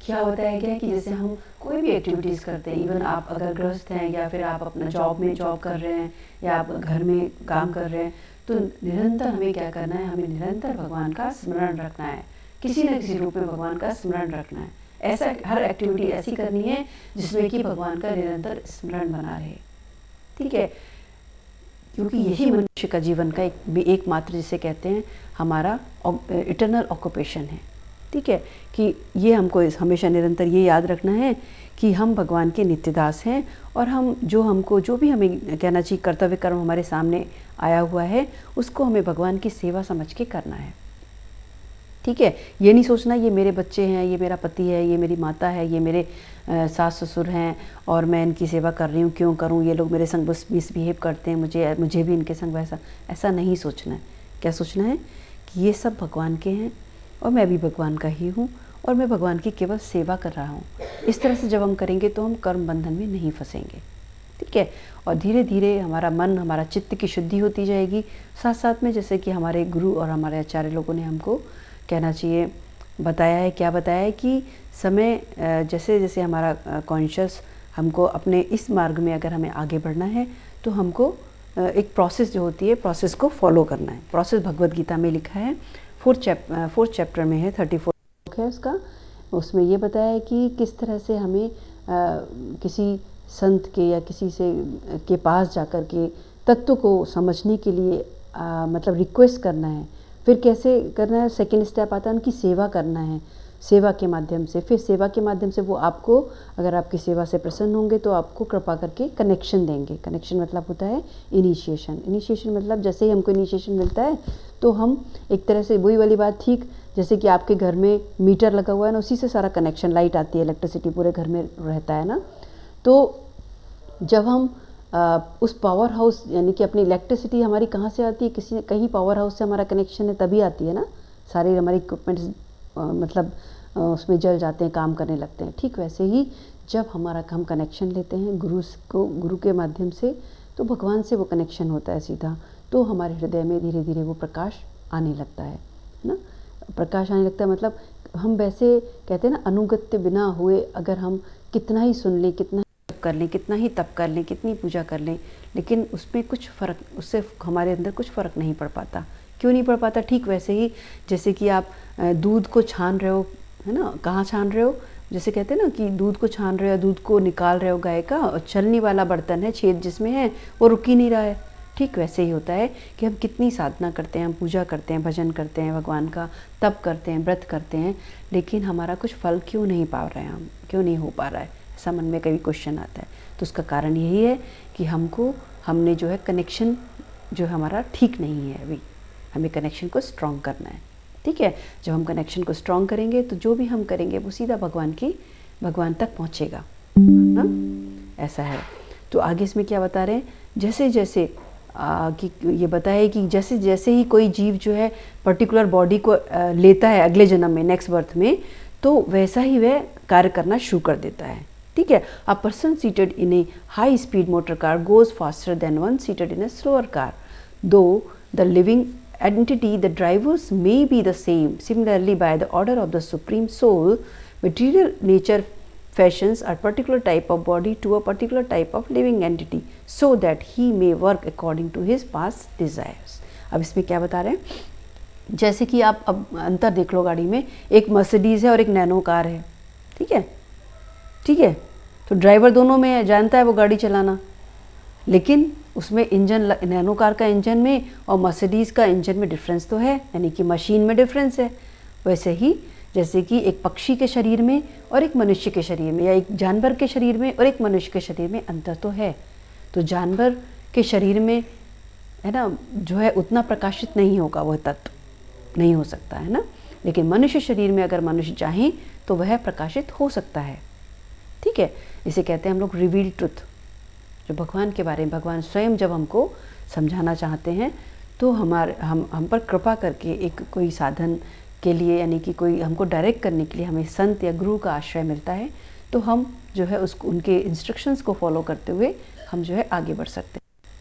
क्या होता है क्या कि जैसे हम कोई भी एक्टिविटीज़ करते हैं, इवन आप अगर गृहस्थ हैं या फिर आप अपना जॉब कर रहे हैं या आप घर में काम कर रहे हैं, तो निरंतर हमें क्या करना है, हमें निरंतर भगवान का स्मरण रखना है, किसी न किसी रूप में भगवान का स्मरण रखना है। ऐसा हर एक्टिविटी ऐसी करनी है जिसमें कि भगवान का निरंतर स्मरण बना रहे, ठीक है, क्योंकि यही मनुष्य का जीवन का एकमात्र, जिसे कहते हैं हमारा इटर्नल ऑक्यूपेशन है, ठीक है। कि ये हमको हमेशा निरंतर ये याद रखना है कि हम भगवान के नित्यदास हैं, और हम जो भी हमें कहना चाहिए कर्तव्य कर्म हमारे सामने आया हुआ है, उसको हमें भगवान की सेवा समझ के करना है। ठीक है, ये नहीं सोचना ये मेरे बच्चे हैं, ये मेरा पति है, ये मेरी माता है, ये मेरे सास ससुर हैं और मैं इनकी सेवा कर रही हूँ, क्यों करूँ, ये लोग मेरे संग बस मिसबिहेव करते हैं, मुझे भी इनके संग वैसा, ऐसा नहीं सोचना है। क्या सोचना है कि ये सब भगवान के हैं और मैं भी भगवान का ही हूँ और मैं भगवान की केवल सेवा कर रहा हूँ। इस तरह से जब हम करेंगे तो हम कर्म बंधन में नहीं फंसेंगे। ठीक है, और धीरे धीरे हमारा मन, हमारा चित्त की शुद्धि होती जाएगी। साथ साथ में जैसे कि हमारे गुरु और हमारे आचार्य लोगों ने हमको कहना चाहिए बताया है, क्या बताया है कि समय जैसे जैसे हमारा कॉन्शियस हमको अपने इस मार्ग में अगर हमें आगे बढ़ना है तो हमको एक प्रोसेस जो होती है, प्रोसेस को फॉलो करना है। प्रोसेस भगवद गीता में लिखा है, फोर्थ चैप्टर में है, 34 है उसका। उसमें ये बताया है कि किस तरह से हमें किसी संत के या किसी से के पास जाकर के तत्व को समझने के लिए मतलब रिक्वेस्ट करना है। फिर कैसे करना है, सेकंड स्टेप आता है उनकी सेवा करना है, सेवा के माध्यम से। फिर सेवा के माध्यम से वो आपको, अगर आपकी सेवा से प्रसन्न होंगे तो आपको कृपा करके कनेक्शन देंगे। कनेक्शन मतलब होता है इनिशिएशन। इनिशिएशन मतलब जैसे ही हमको इनिशिएशन मिलता है तो हम एक तरह से वही वाली बात, ठीक जैसे कि आपके घर में मीटर लगा हुआ है ना, उसी से सारा कनेक्शन, लाइट आती है, इलेक्ट्रिसिटी पूरे घर में रहता है ना। तो जब हम उस पावर हाउस, यानी कि अपनी इलेक्ट्रिसिटी हमारी कहाँ से आती है, कहीं पावर हाउस से हमारा कनेक्शन है तभी आती है ना। सारे हमारे इक्विपमेंट्स मतलब उसमें जल जाते हैं, काम करने लगते हैं। ठीक वैसे ही जब हम कनेक्शन लेते हैं गुरु के माध्यम से, तो भगवान से वो कनेक्शन होता है सीधा, तो हमारे हृदय में धीरे धीरे वो प्रकाश आने लगता है ना। प्रकाश आने लगता है मतलब हम वैसे कहते हैं ना, अनुगत्य बिना हुए अगर हम कितना ही सुन लें, कितना कर लें, कितना ही तप कर लें, कितनी पूजा कर लें, लेकिन उसमें कुछ फ़र्क, उससे हमारे अंदर कुछ फ़र्क नहीं पड़ पाता। क्यों नहीं पड़ पाता? ठीक वैसे ही जैसे कि आप दूध को छान रहे हो, है ना, कहाँ छान रहे हो, जैसे कहते हैं ना कि दूध को छान रहे हो, दूध को निकाल रहे हो गाय का, और चलने वाला बर्तन है, छेद जिसमें है वो रुक ही नहीं रहा है। ठीक वैसे ही होता है कि हम कितनी साधना करते हैं, हम पूजा करते हैं, भजन करते हैं भगवान का, तप करते हैं, व्रत करते हैं, लेकिन हमारा कुछ फल क्यों नहीं पा रहे हैं, हम क्यों नहीं हो पा रहा है, ऐसा मन में कभी क्वेश्चन आता है। तो उसका कारण यही है कि हमने जो है कनेक्शन जो हमारा ठीक नहीं है। अभी हमें कनेक्शन को स्ट्रॉन्ग करना है। ठीक है, जब हम कनेक्शन को स्ट्रॉन्ग करेंगे तो जो भी हम करेंगे वो सीधा भगवान तक पहुँचेगा ना, ऐसा है। तो आगे इसमें क्या बता रहे हैं, जैसे जैसे कि ये बताया कि जैसे जैसे ही कोई जीव जो है पर्टिकुलर बॉडी को लेता है अगले जन्म में, नेक्स्ट बर्थ में, तो वैसा ही वह कार्य करना शुरू कर देता है। ठीक है, a person seated in a high speed motor car goes faster than one seated in a slower car, though the living entity, the drivers may be the same. Similarly, by the order of the supreme soul, material nature fashions a particular type of body to a particular type of living entity so that he may work according to his past desires. अब इसमें क्या बता रहे हैं, जैसे कि आप अब अंतर देख लो गाड़ी में, एक मर्सिडीज़ है और एक नैनो कार है। ठीक है, ठीक है, तो ड्राइवर दोनों में जानता है वो गाड़ी चलाना, लेकिन उसमें इंजन, नैनो कार का इंजन में और मर्सिडीज़ का इंजन में डिफरेंस तो है, यानी कि मशीन में डिफरेंस है। वैसे ही जैसे कि एक पक्षी के शरीर में और एक मनुष्य के शरीर में, या एक जानवर के शरीर में और एक मनुष्य के शरीर में अंतर तो है। तो जानवर के शरीर में है ना जो है उतना प्रकाशित नहीं होगा, वह तत्व नहीं हो सकता है ना, लेकिन मनुष्य शरीर में अगर मनुष्य चाहे तो वह प्रकाशित हो सकता है। ठीक है, इसे कहते हैं हम लोग रिवील्ड ट्रुथ। जो भगवान के बारे में भगवान स्वयं जब हमको समझाना चाहते हैं तो हम पर कृपा करके एक कोई साधन के लिए, यानी कि कोई हमको डायरेक्ट करने के लिए हमें संत या गुरु का आश्रय मिलता है, तो हम जो है उसको, उनके इंस्ट्रक्शंस को फॉलो करते हुए हम जो है आगे बढ़ सकते हैं।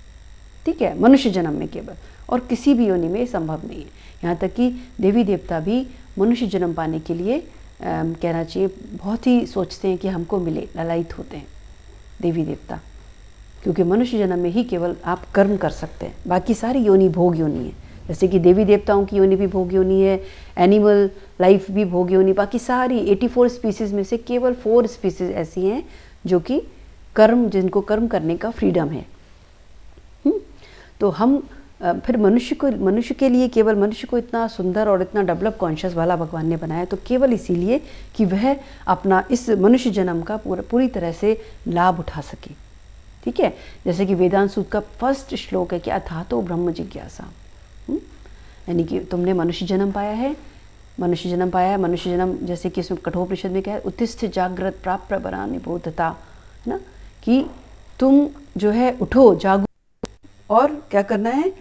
ठीक है, मनुष्य जन्म में केवल, और किसी भी योनि में संभव नहीं है। यहाँ तक कि देवी देवता भी मनुष्य जन्म पाने के लिए कहना चाहिए बहुत ही सोचते हैं कि हमको मिले, ललायित होते हैं देवी देवता, क्योंकि मनुष्य जन्म में ही केवल आप कर्म कर सकते हैं, बाकी सारी योनि भोग योनि है। जैसे कि देवी देवताओं की योनि भी भोग योनि है, एनिमल लाइफ भी भोग योनि, बाकी सारी 84 स्पीसीज़ में से केवल 4 स्पीसीज़ ऐसी हैं जो कि जिनको कर्म करने का फ्रीडम है। तो हम फिर मनुष्य के लिए केवल मनुष्य को इतना सुंदर और इतना डेवलप कॉन्शियस वाला भगवान ने बनाया, तो केवल इसीलिए कि वह अपना इस मनुष्य जन्म का पूरी तरह से लाभ उठा सके। ठीक है, जैसे कि वेदांत सूत्र का फर्स्ट श्लोक है कि अथातो ब्रह्म जिज्ञासा, यानी कि तुमने मनुष्य जन्म पाया है, मनुष्य जन्म पाया है। मनुष्य जन्म जैसे कि इसमें कठोपनिषद में क्या है, उत्तिष्ठ जागृत प्राप्त बरा निबोधता, है ना, कि तुम जो है उठो, जागो, और क्या करना है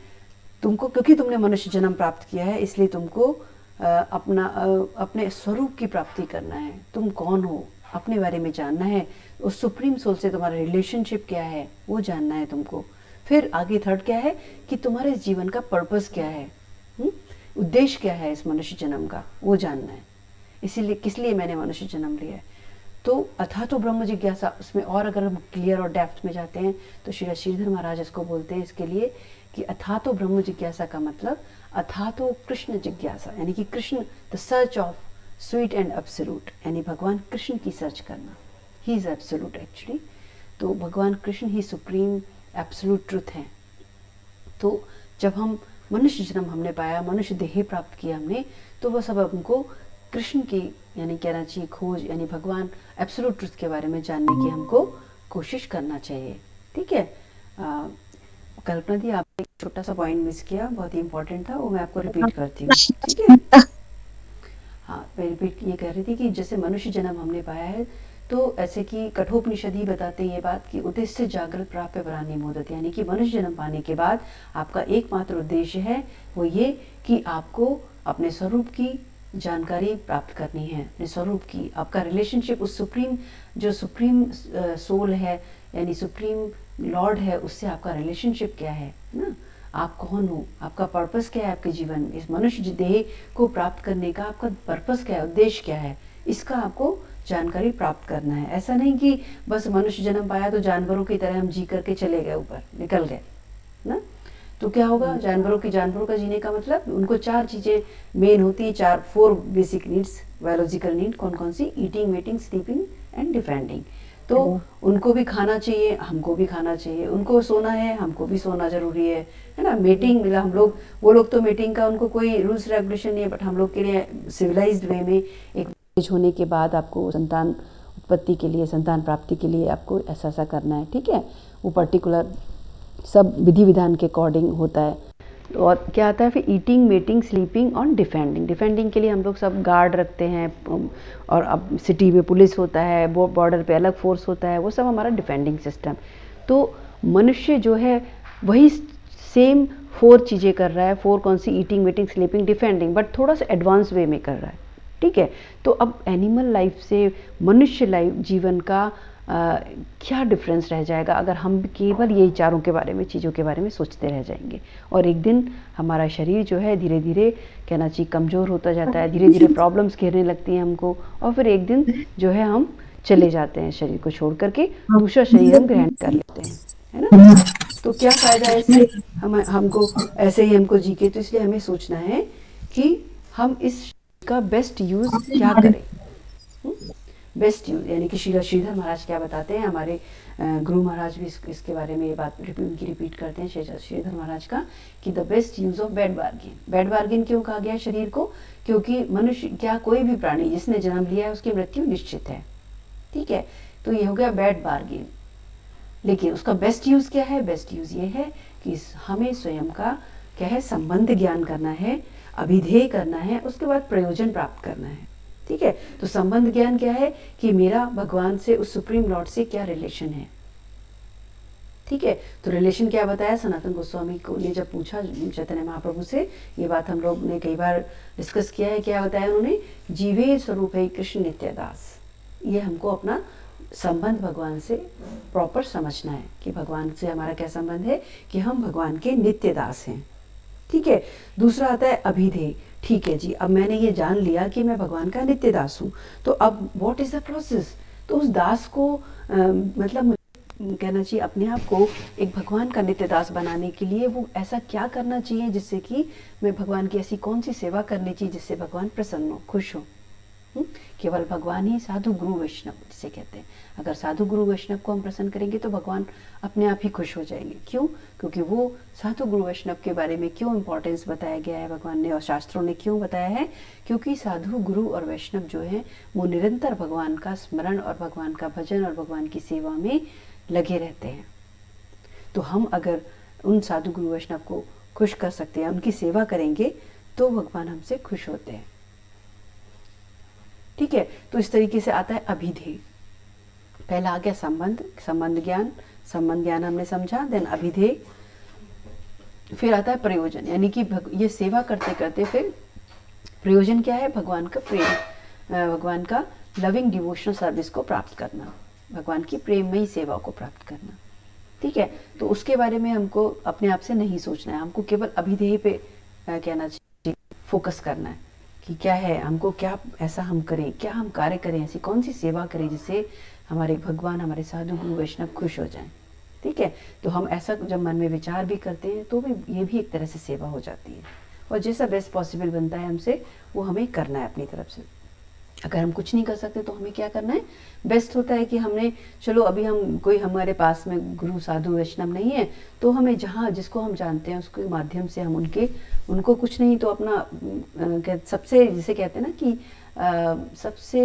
तुमको, क्योंकि तुमने मनुष्य जन्म प्राप्त किया है इसलिए तुमको अपने स्वरूप की प्राप्ति करना है। तुम कौन हो अपने बारे में जानना है, उस सुप्रीम सोल से तुम्हारा रिलेशनशिप क्या है वो जानना है तुमको। फिर आगे थर्ड क्या है कि तुम्हारे जीवन का पर्पस क्या है, उद्देश्य क्या है इस मनुष्य जन्म का, वो जानना है। इसीलिए किस लिए मैंने मनुष्य जन्म लिया है। तो अथा तो ब्रह्म जिज्ञासा, उसमें और अगर हम क्लियर और डेप्थ में जाते हैं तो श्री श्रीधर महाराज इसको बोलते हैं इसके लिए कि अथा तो ब्रह्म जिज्ञासा का मतलब अथा तो कृष्ण जिज्ञासा, यानी कि Krishna, the search of sweet and absolute, यानी भगवान कृष्ण की सर्च करना। He is absolute actually. तो भगवान कृष्ण ही सुप्रीम एब्सोल्यूट ट्रुथ है। तो जब हम मनुष्य जन्म हमने पाया, मनुष्य देह प्राप्त किया हमने, तो वो सब हमको कृष्ण की, यानी कहना चाहिए खोज, यानी भगवान एब्सोल्यूट ट्रुथ के बारे में जानने की हमको कोशिश करना चाहिए। ठीक है। कल्पना दी, आपने एक छोटा सा पॉइंट मिस किया, बहुत ही इंपॉर्टेंट था, वो मैं आपको रिपीट करती हूँ। ठीक है। हाँ, मैं रिपीट ये कह रही थी कि जैसे मनुष्य जन्म हमने पाया है, तो ऐसे कि कठोपनिषद ही बताते हैं ये बात कि उद्देश्य जागृत प्राप्य परानी मोदत, यानी कि मनुष्य जन्म पाने के बाद आपका एकमात्र उद्देश्य है वो ये कि आपको अपने स्वरूप की जानकारी प्राप्त करनी है, अपने स्वरूप की, आपका रिलेशनशिप उस सुप्रीम, जो सुप्रीम सोल है यानी सुप्रीम लॉर्ड है, उससे आपका रिलेशनशिप क्या है ना, आप कौन हो, आपका पर्पस क्या है आपके जीवन में, इस मनुष्य देह को प्राप्त करने का आपका पर्पस क्या है, उद्देश्य क्या है, इसका आपको जानकारी प्राप्त करना है। ऐसा नहीं कि बस मनुष्य जन्म पाया तो जानवरों की तरह हम जी करके चले गए, ऊपर निकल गए ना। तो क्या होगा, जानवरों का जीने का मतलब उनको 4 चीजें मेन होती है, 4 बेसिक नीड्स, बायोलॉजिकल नीड। कौन कौन सी? Eating, meeting, sleeping and defending. तो उनको भी खाना चाहिए, हमको भी खाना चाहिए, उनको सोना है, हमको भी सोना जरूरी है ना। मीटिंग मिला, हम लोग, वो लोग तो मीटिंग का उनको कोई रूल्स रेगुलेशन नहीं है, बट हम लोग के लिए सिविलाइज्ड वे में एक होने के बाद आपको संतान उत्पत्ति के लिए, संतान प्राप्ति के लिए आपको ऐसा ऐसा करना है। ठीक है। वो पर्टिकुलर सब विधि विधान के अकॉर्डिंग होता है। और क्या आता है फिर? ईटिंग, मीटिंग, स्लीपिंग और डिफेंडिंग। डिफेंडिंग के लिए हम लोग सब गार्ड रखते हैं, और अब सिटी में पुलिस होता है, बॉर्डर पे अलग फोर्स होता है, वो सब हमारा डिफेंडिंग सिस्टम। तो मनुष्य जो है वही सेम 4 चीज़ें कर रहा है। 4 कौन सी? Eating, meeting, sleeping, defending, but थोड़ा सा एडवांस वे में कर रहा है। ठीक है। तो अब एनिमल लाइफ से मनुष्य लाइफ, जीवन का क्या डिफरेंस रह जाएगा अगर हम केवल यही चारों के बारे में, चीज़ों के बारे में सोचते रह जाएंगे। और एक दिन हमारा शरीर जो है धीरे धीरे, कहना चाहिए, कमज़ोर होता जाता है, धीरे धीरे प्रॉब्लम्स घेरने लगती हैं हमको, और फिर एक दिन जो है हम चले जाते हैं शरीर को छोड़ करके, दूसरा शरीर हम ग्रहण कर लेते हैं, है ना। तो क्या फ़ायदा है इससे, हमको ऐसे ही हमको जी के। तो इसलिए हमें सोचना है कि हम इस का बेस्ट यूज़ क्या करें। बेस्ट यूज, यानी कि श्रीधर महाराज क्या बताते हैं, हमारे गुरु महाराज भी इसके बारे में ये बात उनकी रिपीट करते हैं श्रीधर महाराज का, कि the best use of bad bargain. Bad bargain क्यों कहा गया शरीर को? क्योंकि मनुष्य क्या, कोई भी प्राणी जिसने जन्म लिया है उसकी मृत्यु निश्चित है। ठीक है। तो ये हो गया बैड बार्गेन। लेकिन उसका बेस्ट यूज क्या है? बेस्ट यूज ये है कि हमें स्वयं का क्या है, संबंध ज्ञान करना है, अभिधेय करना है, उसके बाद प्रयोजन प्राप्त करना है। ठीक है। तो संबंध ज्ञान क्या है कि मेरा भगवान से, उस सुप्रीम लॉर्ड से क्या रिलेशन है। ठीक है। तो रिलेशन क्या बताया सनातन गोस्वामी को ने जब पूछा चैतन्य महाप्रभु से, ये बात हम लोग ने कई बार डिस्कस किया है। क्या बताया उन्होंने? जीवे स्वरूप है कृष्ण नित्यदास। ये हमको अपना संबंध भगवान से प्रॉपर समझना है कि भगवान से हमारा क्या संबंध है, कि हम भगवान के नित्य दास हैं। ठीक है। दूसरा आता है अभिधेय। ठीक है जी, अब मैंने ये जान लिया कि मैं भगवान का नित्य दास हूँ, तो अब व्हाट इज द प्रोसेस? तो उस दास को मतलब कहना चाहिए अपने आप को एक भगवान का नित्य दास बनाने के लिए वो ऐसा क्या करना चाहिए जिससे कि मैं भगवान की ऐसी कौन सी सेवा करनी चाहिए जिससे भगवान प्रसन्न हो, खुश हो। केवल भगवान ही साधु गुरु वैष्णव जिसे कहते हैं। अगर साधु गुरु वैष्णव को हम प्रसन्न करेंगे तो भगवान अपने आप ही खुश हो जाएंगे। क्यों? क्योंकि वो साधु गुरु वैष्णव के बारे में क्यों इंपॉर्टेंस बताया गया है भगवान ने और शास्त्रों ने क्यों बताया है? क्योंकि साधु गुरु और वैष्णव जो है वो निरंतर भगवान का स्मरण और भगवान का भजन और भगवान की सेवा में लगे रहते हैं। तो हम अगर उन साधु गुरु वैष्णव को खुश कर सकते हैं, उनकी सेवा करेंगे, तो भगवान हमसे खुश होते हैं। ठीक है। तो इस तरीके से आता है अभिधेय। पहला आ गया संबंध, संबंध ज्ञान हमने समझा, देन अभिधेय, फिर आता है प्रयोजन, यानी कि ये सेवा करते करते फिर प्रयोजन क्या है, भगवान का प्रेम, भगवान का लविंग डिवोशनल सर्विस को प्राप्त करना, भगवान की प्रेममयी सेवा को प्राप्त करना, ठीक है। तो उसके बारे में हमको अपने आप से नहीं सोचना है, हमको केवल अभिधेय पे कहना चाहिए, फोकस करना है कि क्या है, हमको क्या ऐसा हम करें, क्या हम कार्य करें, ऐसी कौन सी सेवा करें जिससे हमारे भगवान, हमारे साधु गुरु वैष्णव खुश हो जाएं, ठीक है। तो हम ऐसा जब मन में विचार भी करते हैं तो भी ये भी एक तरह से सेवा हो जाती है, और जैसा बेस्ट पॉसिबल बनता है हमसे वो हमें करना है अपनी तरफ से। अगर हम कुछ नहीं कर सकते तो हमें क्या करना है, बेस्ट होता है कि हमने, चलो अभी हम कोई हमारे पास में गुरु साधु वैष्णव नहीं है, तो हमें जहाँ जिसको हम जानते हैं उसके माध्यम से हम उनको कुछ नहीं तो अपना सबसे जिसे कहते हैं ना कि सबसे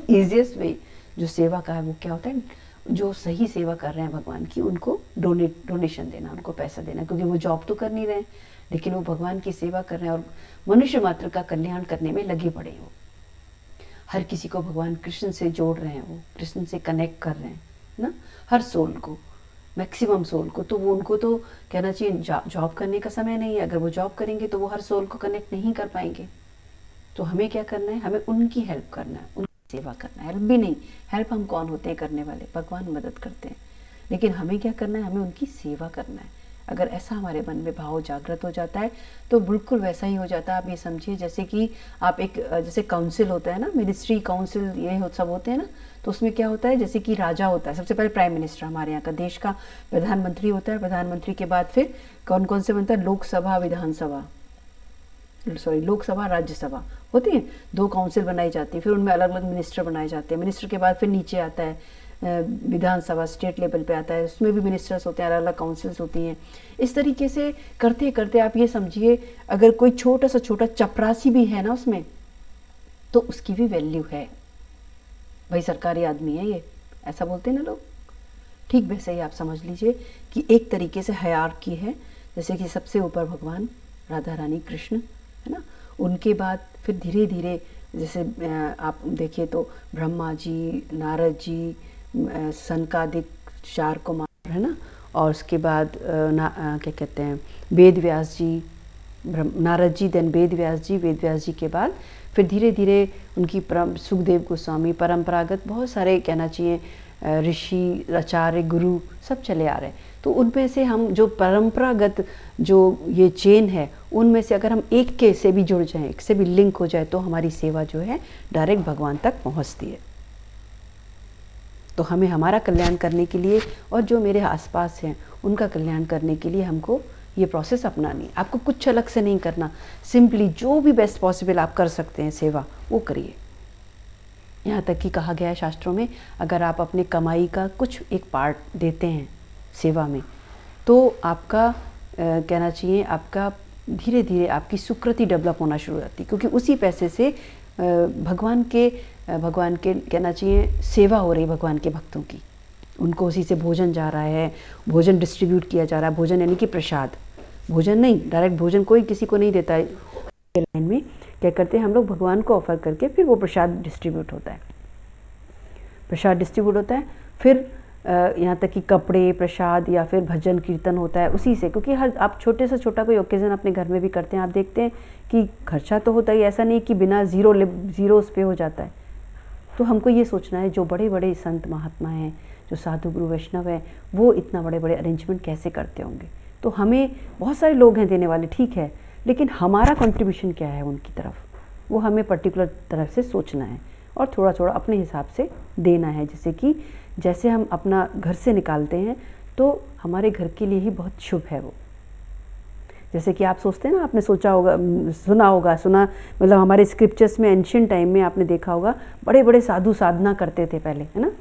ईजिएस्ट वे जो सेवा का है वो क्या होता है, जो सही सेवा कर रहे हैं भगवान की उनको डोनेशन देना, उनको पैसा देना, क्योंकि वो जॉब तो कर नहीं रहे हैं लेकिन वो भगवान की सेवा कर रहे हैं और मनुष्य मात्र का कल्याण करने में लगे पड़े हैं। वो हर किसी को भगवान कृष्ण से जोड़ रहे हैं, वो कृष्ण से कनेक्ट कर रहे हैं ना, हर सोल को, मैक्सिमम सोल को। तो वो उनको तो कहना चाहिए जॉब करने का समय नहीं है, अगर वो जॉब करेंगे तो वो हर सोल को कनेक्ट नहीं कर पाएंगे। तो हमें क्या करना है, हमें उनकी हेल्प करना है, उनकी सेवा करना है। हेल्प भी नहीं, हेल्प हम कौन होते हैं करने वाले, भगवान मदद करते हैं, लेकिन हमें क्या करना है, हमें उनकी सेवा करना है। अगर ऐसा हमारे मन में भाव जागृत हो जाता है तो बिल्कुल वैसा ही हो जाता है। आप ये समझिए जैसे कि आप एक जैसे काउंसिल होता है ना, मिनिस्ट्री काउंसिल ये सब होते हैं ना, तो उसमें क्या होता है, जैसे कि राजा होता है, सबसे पहले प्राइम मिनिस्टर हमारे यहाँ का, देश का प्रधानमंत्री होता है, प्रधानमंत्री के बाद फिर कौन कौन से बनता है, लोकसभा विधानसभा, सॉरी लोकसभा राज्यसभा होती है, 2 काउंसिल बनाई जाती है, फिर उनमें अलग अलग मिनिस्टर बनाए जाते हैं। मिनिस्टर के बाद फिर नीचे आता है विधानसभा, स्टेट लेवल पे आता है, उसमें भी मिनिस्टर्स होते हैं, अलग अलग काउंसिल्स होती हैं। इस तरीके से करते करते आप ये समझिए अगर कोई छोटा सा छोटा चपरासी भी है ना उसमें, तो उसकी भी वैल्यू है, भाई सरकारी आदमी है ये, ऐसा बोलते हैं ना लोग। ठीक वैसे ही आप समझ लीजिए कि एक तरीके से हायरार्की है, जैसे कि सबसे ऊपर भगवान राधा रानी कृष्ण है ना, उनके बाद फिर धीरे धीरे जैसे आप देखिए तो ब्रह्मा जी, नारद जी, सनकादिक 4 कुमार है ना, और उसके बाद क्या कहते हैं वेद व्यास जी, नारद जी, देन वेद व्यास जी के बाद फिर धीरे धीरे उनकी सुखदेव गोस्वामी, परंपरागत बहुत सारे कहना चाहिए ऋषि, आचार्य, गुरु सब चले आ रहे हैं। तो उनमें से हम जो परंपरागत जो ये चेन है उनमें से अगर हम एक के से भी जुड़ जाएं, एक से भी लिंक हो जाए, तो हमारी सेवा जो है डायरेक्ट भगवान तक पहुंचती है। तो हमें हमारा कल्याण करने के लिए और जो मेरे आसपास हैं उनका कल्याण करने के लिए हमको ये प्रोसेस अपनानी है। आपको कुछ अलग से नहीं करना, सिंपली जो भी बेस्ट पॉसिबल आप कर सकते हैं सेवा वो करिए। यहाँ तक कि कहा गया है शास्त्रों में, अगर आप अपने कमाई का कुछ एक पार्ट देते हैं सेवा में, तो आपका कहना चाहिए आपका धीरे धीरे आपकी सुकृति डेवलप होना शुरू हो जाती है, क्योंकि उसी पैसे से भगवान के कहना चाहिए सेवा हो रही भगवान के भक्तों की, उनको उसी से भोजन जा रहा है, भोजन डिस्ट्रीब्यूट किया जा रहा है। भोजन यानी कि प्रसाद, भोजन नहीं, डायरेक्ट भोजन कोई किसी को नहीं देता है। लाइन में क्या करते हैं हम लोग, भगवान को ऑफर करके फिर वो प्रसाद डिस्ट्रीब्यूट होता है, प्रसाद डिस्ट्रीब्यूट होता है। फिर यहाँ तक कि कपड़े, प्रसाद या फिर भजन कीर्तन होता है उसी से, क्योंकि हर आप छोटे से छोटा कोई ओकेज़न अपने घर में भी करते हैं, आप देखते हैं कि खर्चा तो होता ही, ऐसा नहीं कि बिना ज़ीरो उस पे हो जाता है। तो हमको ये सोचना है जो बड़े बड़े संत महात्मा हैं, जो साधु गुरु वैष्णव हैं, वो इतना बड़े बड़े अरेंजमेंट कैसे करते होंगे। तो हमें बहुत सारे लोग हैं देने वाले, ठीक है, लेकिन हमारा कंट्रीब्यूशन क्या है उनकी तरफ, वो हमें पर्टिकुलर तरफ से सोचना है और थोड़ा थोड़ा अपने हिसाब से देना है। जैसे हम अपना घर से निकालते हैं तो हमारे घर के लिए ही बहुत शुभ है वो। जैसे कि आप सोचते हैं ना, आपने सोचा होगा, सुना मतलब हमारे स्क्रिप्चर्स में एंशिएंट टाइम में आपने देखा होगा बड़े बड़े साधु साधना करते थे पहले, है ना,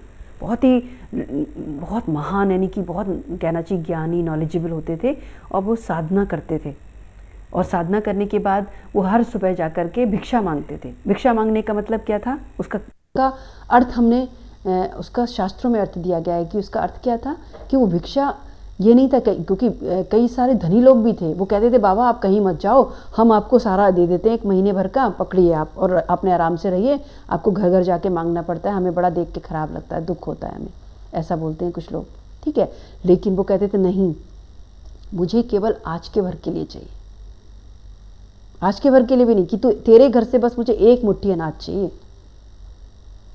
बहुत महान, यानी कि बहुत कहना चाहिए ज्ञानी, नॉलेजेबल होते थे, और वो साधना करते थे। और साधना करने के बाद वो हर सुबह जा कर के भिक्षा मांगते थे। भिक्षा मांगने का मतलब क्या था, उसका अर्थ हमने उसका शास्त्रों में अर्थ दिया गया है कि उसका अर्थ क्या था कि वो भिक्षा ये नहीं था क्योंकि कई सारे धनी लोग भी थे, वो कहते थे बाबा आप कहीं मत जाओ, हम आपको सारा दे देते हैं 1 महीने भर का, पकड़िए आप और अपने आराम से रहिए, आपको घर घर जाके मांगना पड़ता है, हमें बड़ा देख के ख़राब लगता है, दुख होता है हमें, ऐसा बोलते हैं कुछ लोग, ठीक है। लेकिन वो कहते थे नहीं, मुझे केवल आज के भर के लिए चाहिए, आज के भर के लिए भी नहीं, कि तू तेरे घर से बस मुझे 1 मुट्ठी अनाज चाहिए,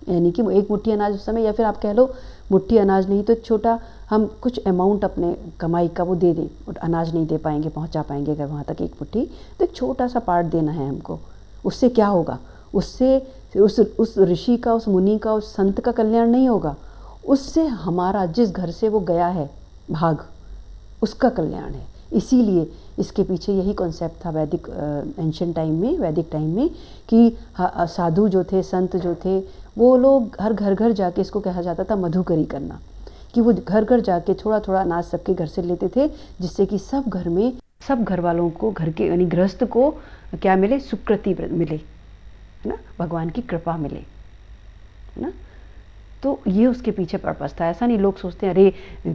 यानी कि 1 मुट्ठी अनाज उस समय, या फिर आप कह लो मुट्ठी अनाज नहीं तो एक छोटा हम कुछ अमाउंट अपने कमाई का वो दे दें, और अनाज नहीं दे पाएंगे, पहुंचा पाएंगे अगर वहाँ तक 1 मुट्ठी, तो एक छोटा सा पार्ट देना है हमको। उससे क्या होगा, उससे उस ऋषि का, उस मुनि का, उस संत का कल्याण नहीं होगा, उससे हमारा जिस घर से वो गया है भाग, उसका कल्याण है। इसीलिए इसके पीछे यही कॉन्सेप्ट था वैदिक एंशिएंट टाइम में, वैदिक टाइम में, कि साधु जो थे, संत जो थे, वो लोग हर घर घर जाके, इसको कहा जाता था मधुकरी करना, कि वो घर घर जाके थोड़ा थोड़ा अनाज सबके घर से लेते थे, जिससे कि सब घर में, सब घर वालों को, घर के यानी गृहस्थ को क्या मिले, सुकृति मिले, है ना, भगवान की कृपा मिले, है ना। तो ये उसके पीछे पर्पस था। ऐसा नहीं लोग सोचते हैं अरे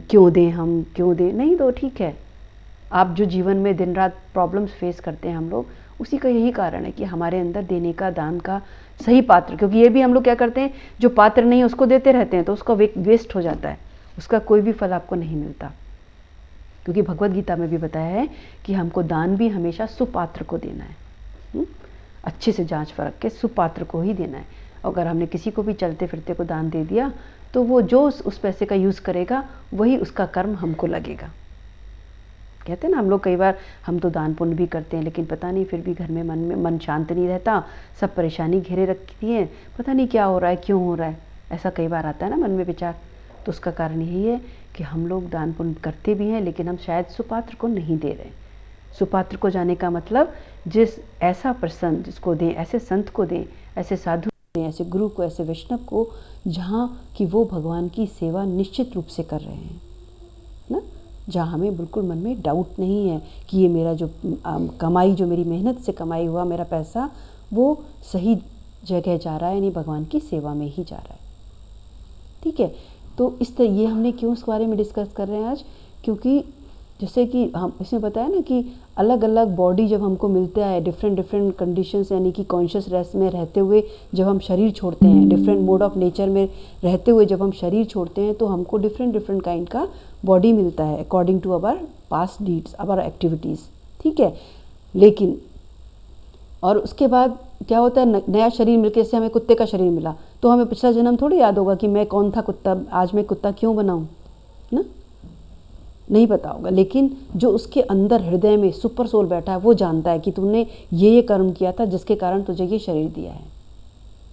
क्यों दें हम, क्यों दें, नहीं दो, ठीक है। आप जो जीवन में दिन रात प्रॉब्लम्स फेस करते हैं हम लोग, उसी का यही कारण है कि हमारे अंदर देने का, दान का सही पात्र, क्योंकि ये भी हम लोग क्या करते हैं, जो पात्र नहीं उसको देते रहते हैं, तो उसका वेस्ट हो जाता है, उसका कोई भी फल आपको नहीं मिलता। क्योंकि भगवत गीता में भी बताया है कि हमको दान भी हमेशा सुपात्र को देना है, अच्छे से जांच परख के सुपात्र को ही देना है। अगर हमने किसी को भी चलते फिरते को दान दे दिया, तो वो जो उस पैसे का यूज़ करेगा वही उसका कर्म हमको लगेगा। कहते हैं ना हम लोग, कई बार हम तो दान पुण्य भी करते हैं, लेकिन पता नहीं फिर भी घर में मन शांत नहीं रहता, सब परेशानी घेरे रखती है, पता नहीं क्या हो रहा है, क्यों हो रहा है, ऐसा कई बार आता है ना मन में विचार। तो उसका कारण यही है कि हम लोग दान पुण्य करते भी हैं, लेकिन हम शायद सुपात्र को नहीं दे रहे। सुपात्र को जाने का मतलब जिस ऐसा पर्सन जिसको दें, ऐसे संत को दें, ऐसे साधु दें, ऐसे गुरु को, ऐसे वैष्णव को, जहाँ कि वो भगवान की सेवा निश्चित रूप से कर रहे हैं ना, जहाँ हमें बिल्कुल मन में डाउट नहीं है कि ये मेरा जो कमाई, जो मेरी मेहनत से कमाई हुआ मेरा पैसा, वो सही जगह जा रहा है, यानी भगवान की सेवा में ही जा रहा है, ठीक है। तो इस तरह ये हमने क्यों इस बारे में डिस्कस कर रहे हैं आज, क्योंकि जैसे कि हम इसमें बताया ना कि अलग अलग बॉडी जब हमको मिलता है, डिफरेंट कंडीशंस, यानी कि कॉन्शियस रेस्ट में रहते हुए जब हम शरीर छोड़ते हैं, डिफरेंट मोड ऑफ नेचर में रहते हुए जब हम शरीर छोड़ते हैं, तो हमको डिफरेंट काइंड का बॉडी मिलता है according to our past deeds, our activities, ठीक है। लेकिन और उसके बाद क्या होता है, नया शरीर मिलके, जैसे हमें कुत्ते का शरीर मिला, तो हमें पिछला जन्म थोड़ी याद होगा कि मैं कौन था कुत्ता, आज मैं कुत्ता क्यों बनाऊँ ना, नहीं पता होगा। लेकिन जो उसके अंदर हृदय में सुपर सोल बैठा है, वो जानता है कि तुमने ये कर्म किया था जिसके कारण तुझे ये शरीर दिया है।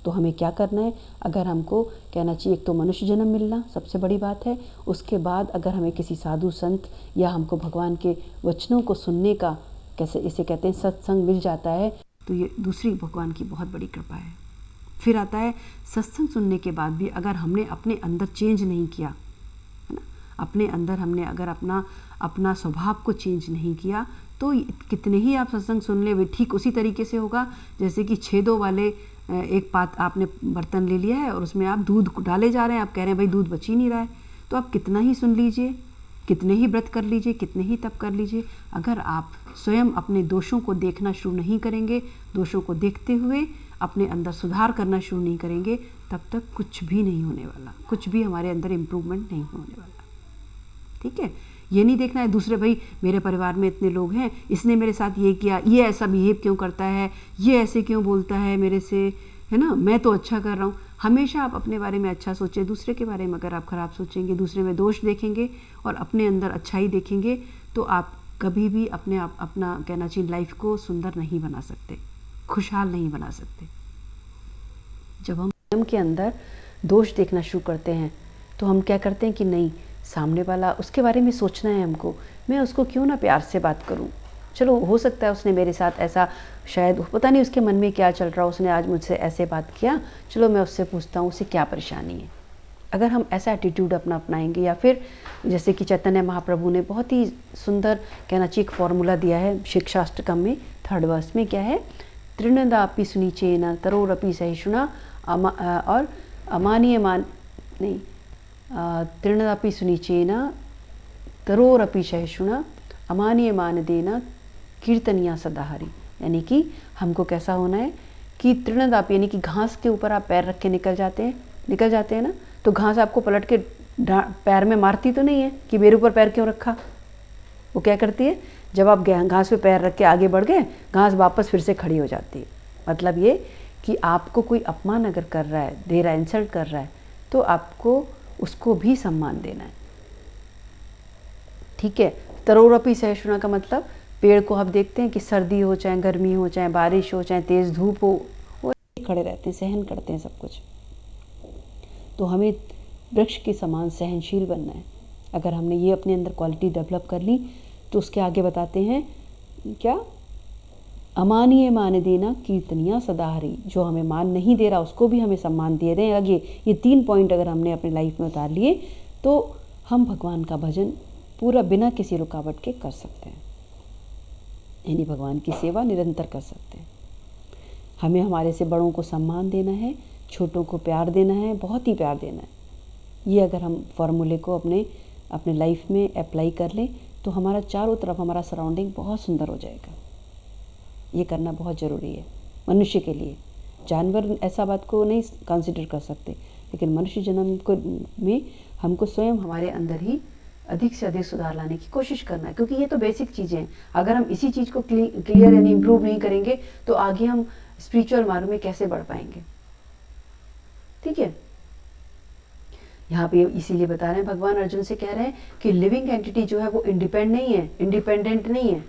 तो हमें क्या करना है, अगर हमको कहना चाहिए, एक तो मनुष्य जन्म मिलना सबसे बड़ी बात है, उसके बाद अगर हमें किसी साधु संत या हमको भगवान के वचनों को सुनने का, कैसे इसे कहते हैं, सत्संग मिल जाता है, तो ये दूसरी भगवान की बहुत बड़ी कृपा है। फिर आता है सत्संग सुनने के बाद भी अगर हमने अपने अंदर चेंज नहीं किया, है ना, अपने अंदर हमने अगर अपना स्वभाव को चेंज नहीं किया, तो कितने ही आप सत्संग सुन ले, ठीक उसी तरीके से होगा जैसे कि छेदों वाले एक आपने बर्तन ले लिया है और उसमें आप दूध डाले जा रहे हैं, आप कह रहे हैं भाई दूध बच ही नहीं रहा है, तो आप कितना ही सुन लीजिए, कितने ही व्रत कर लीजिए, कितने ही तप कर लीजिए, अगर आप स्वयं अपने दोषों को देखना शुरू नहीं करेंगे, दोषों को देखते हुए अपने अंदर सुधार करना शुरू नहीं करेंगे, तब तक कुछ भी नहीं होने वाला, कुछ भी हमारे अंदर इम्प्रूवमेंट नहीं होने वाला, ठीक है। ये नहीं देखना है दूसरे, भाई मेरे परिवार में इतने लोग हैं, इसने मेरे साथ ये किया, ये ऐसा बिहेव क्यों करता है, ये ऐसे क्यों बोलता है मेरे से, है ना, मैं तो अच्छा कर रहा हूँ। हमेशा आप अपने बारे में अच्छा सोचें, दूसरे के बारे में अगर आप खराब सोचेंगे, दूसरे में दोष देखेंगे और अपने अंदर अच्छाई देखेंगे, तो आप कभी भी अपना कहना चाहिए लाइफ को सुंदर नहीं बना सकते, खुशहाल नहीं बना सकते। जब हम स्वयं के अंदर दोष देखना शुरू करते हैं, तो हम क्या करते हैं कि नहीं, सामने वाला, उसके बारे में सोचना है हमको, मैं उसको क्यों ना प्यार से बात करूं, चलो हो सकता है उसने मेरे साथ ऐसा, शायद पता नहीं उसके मन में क्या चल रहा, उसने आज मुझसे ऐसे बात किया, चलो मैं उससे पूछता हूँ उसे क्या परेशानी है। अगर हम ऐसा एटीट्यूड अपनाएंगे, या फिर जैसे कि चैतन्य महाप्रभु ने बहुत ही सुंदर कहना चाहिए एक फॉर्मूला दिया है शिक्षाष्टकम में 3rd वर्स में, क्या है, तृणदापि सुनिचेन तरोरपि सहिष्णुना और अमानीयमान नहीं, तृणदापि सुनिचेन तरोरपि सहिष्णुना अमानीय मानदेना कीर्तनिया सदाहरी। यानी कि हमको कैसा होना है कि तृणदाप यानी कि घास के ऊपर आप पैर रख के निकल जाते हैं ना, तो घास आपको पलट के पैर में मारती तो नहीं है कि मेरे ऊपर पैर क्यों रखा। वो क्या करती है, जब आप घास पे पैर रख के आगे बढ़ गए, घास वापस फिर से खड़ी हो जाती है। मतलब ये कि आपको कोई अपमान अगर कर रहा है, दे रहा है, इंसल्ट कर रहा है, तो आपको उसको भी सम्मान देना है। ठीक है। तरोरपि सहिष्णुना का मतलब पेड़ को आप देखते हैं कि सर्दी हो, चाहे गर्मी हो, चाहे बारिश हो, चाहे तेज़ धूप हो, वो खड़े रहते हैं, सहन करते हैं सब कुछ। तो हमें वृक्ष के समान सहनशील बनना है। अगर हमने ये अपने अंदर क्वालिटी डेवलप कर ली तो उसके आगे बताते हैं क्या, अमानीय मान देना कीर्तनिया सदाहरी। जो हमें मान नहीं दे रहा उसको भी हमें सम्मान दे रहे हैं। आगे ये 3 पॉइंट अगर हमने अपनी लाइफ में उतार लिए तो हम भगवान का भजन पूरा बिना किसी रुकावट के कर सकते हैं, यानी भगवान की सेवा निरंतर कर सकते हैं। हमें हमारे से बड़ों को सम्मान देना है, छोटों को प्यार देना है, बहुत ही प्यार देना है। ये अगर हम फॉर्मूले को अपने लाइफ में अप्लाई कर लें तो हमारा चारों तरफ हमारा सराउंडिंग बहुत सुंदर हो जाएगा। ये करना बहुत ज़रूरी है मनुष्य के लिए। जानवर ऐसा बात को नहीं कंसिडर कर सकते, लेकिन मनुष्य जन्म को में हमको स्वयं हमारे अंदर ही अधिक से अधिक सुधार लाने की कोशिश करना है, क्योंकि ये तो बेसिक चीज़ें हैं। अगर हम इसी चीज़ को क्लियर यानी इम्प्रूव नहीं करेंगे तो आगे हम स्पिरिचुअल मार्ग में कैसे बढ़ पाएंगे। ठीक है। यहाँ पे इसीलिए बता रहे हैं, भगवान अर्जुन से कह रहे हैं कि लिविंग एंटिटी जो है वो इंडिपेंडेंट नहीं है।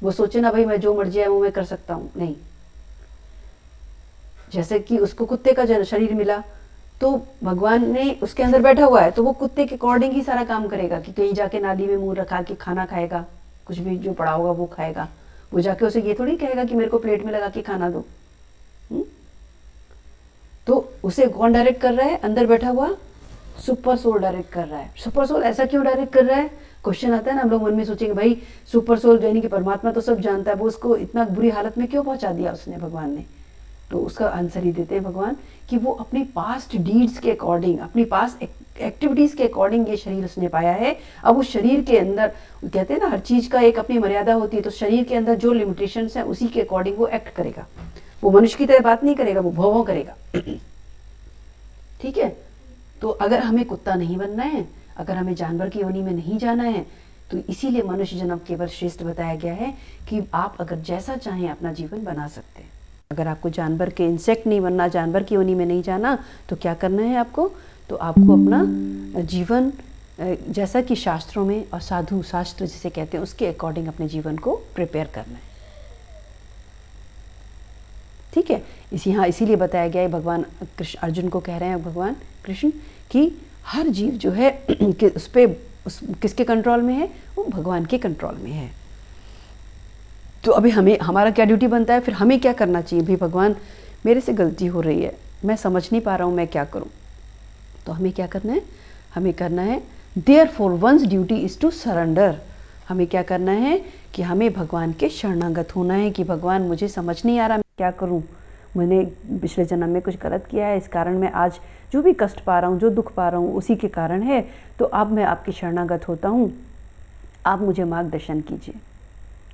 वो सोचे ना भाई मैं जो मर्जी है वो मैं कर सकता हूँ, नहीं। जैसे कि उसको कुत्ते का शरीर मिला तो भगवान ने उसके अंदर बैठा हुआ है, तो वो कुत्ते के अकॉर्डिंग ही सारा काम करेगा कि कहीं जाके नाली में मुंह रखा के खाना खाएगा, कुछ भी जो पड़ा होगा वो खाएगा। वो जाके उसे ये थोड़ी कहेगा कि मेरे को प्लेट में लगा के खाना दो। तो उसे कौन डायरेक्ट कर रहा है? अंदर बैठा हुआ सुपर सोल डायरेक्ट कर रहा है। सुपर सोल ऐसा क्यों डायरेक्ट कर रहा है? क्वेश्चन आता है ना, हम लोग मन में सोचेंगे भाई सुपर सोल यानी कि परमात्मा तो सब जानता है, वो उसको इतना बुरी हालत में क्यों पहुंचा दिया उसने भगवान ने? तो उसका आंसर ही देते हैं भगवान कि वो अपनी पास्ट डीड्स के अकॉर्डिंग, अपनी पास्ट एक्टिविटीज के अकॉर्डिंग ये शरीर उसने पाया है। अब उस शरीर के अंदर कहते हैं ना हर चीज का एक अपनी मर्यादा होती है, तो शरीर के अंदर जो लिमिटेशंस है उसी के अकॉर्डिंग वो एक्ट करेगा। वो मनुष्य की तरह बात नहीं करेगा, वो भौं करेगा। ठीक है। तो अगर हमें कुत्ता नहीं बनना है, अगर हमें जानवर की योनि में नहीं जाना है, तो इसीलिए मनुष्य जन्म केवल श्रेष्ठ बताया गया है कि आप अगर जैसा चाहें अपना जीवन बना सकते हैं। अगर आपको जानवर के इंसेक्ट नहीं बनना, जानवर की योनि में नहीं जाना, तो क्या करना है आपको? तो आपको अपना जीवन जैसा कि शास्त्रों में और साधु शास्त्र जिसे कहते हैं उसके अकॉर्डिंग अपने जीवन को प्रिपेयर करना है। ठीक है। इसीलिए बताया गया है, भगवान कृष्ण अर्जुन को कह रहे हैं भगवान कृष्ण कि हर जीव जो है कि किसके कंट्रोल में है? वो भगवान के कंट्रोल में है। तो अभी हमारा क्या ड्यूटी बनता है, फिर हमें क्या करना चाहिए? भी भगवान मेरे से गलती हो रही है, मैं समझ नहीं पा रहा हूँ, मैं क्या करूँ? तो हमें क्या करना है? हमें करना है therefore one's duty is to surrender. हमें क्या करना है कि हमें भगवान के शरणागत होना है कि भगवान मुझे समझ नहीं आ रहा, मैं क्या करूँ? मैंने पिछले जन्म में कुछ गलत किया है, इस कारण मैं आज जो भी कष्ट पा रहा हूँ, जो दुख पा रहा हूँ, उसी के कारण है। तो अब मैं आपके शरणागत होता हूँ, आप मुझे मार्गदर्शन कीजिए।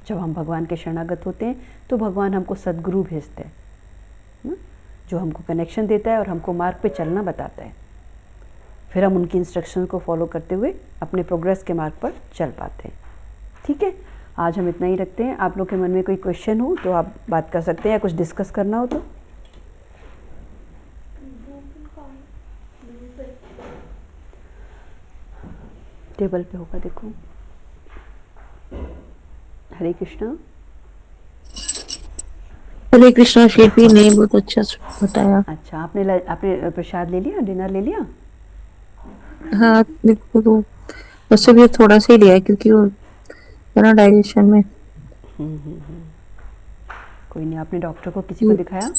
जब हम भगवान के शरणागत होते हैं तो भगवान हमको सद्गुरु भेजते हैं, जो हमको कनेक्शन देता है और हमको मार्ग पे चलना बताता है। फिर हम उनकी इंस्ट्रक्शन को फॉलो करते हुए अपने प्रोग्रेस के मार्ग पर चल पाते हैं। ठीक है। आज हम इतना ही रखते हैं। आप लोग के मन में कोई क्वेश्चन हो तो आप बात कर सकते हैं, या कुछ डिस्कस करना हो तो। टेबल पे होगा, देखो। हरे कृष्णा। हरे कृष्णा। शिल्पी ने बहुत अच्छा बताया। अच्छा, आपने प्रसाद ले लिया, डिनर ले लिया? हाँ बिल्कुल, वो बस अभी थोड़ा सा ही लिया है क्योंकि वो ना डाइजेशन में। कोई नहीं। आपने डॉक्टर को किसी को दिखाया?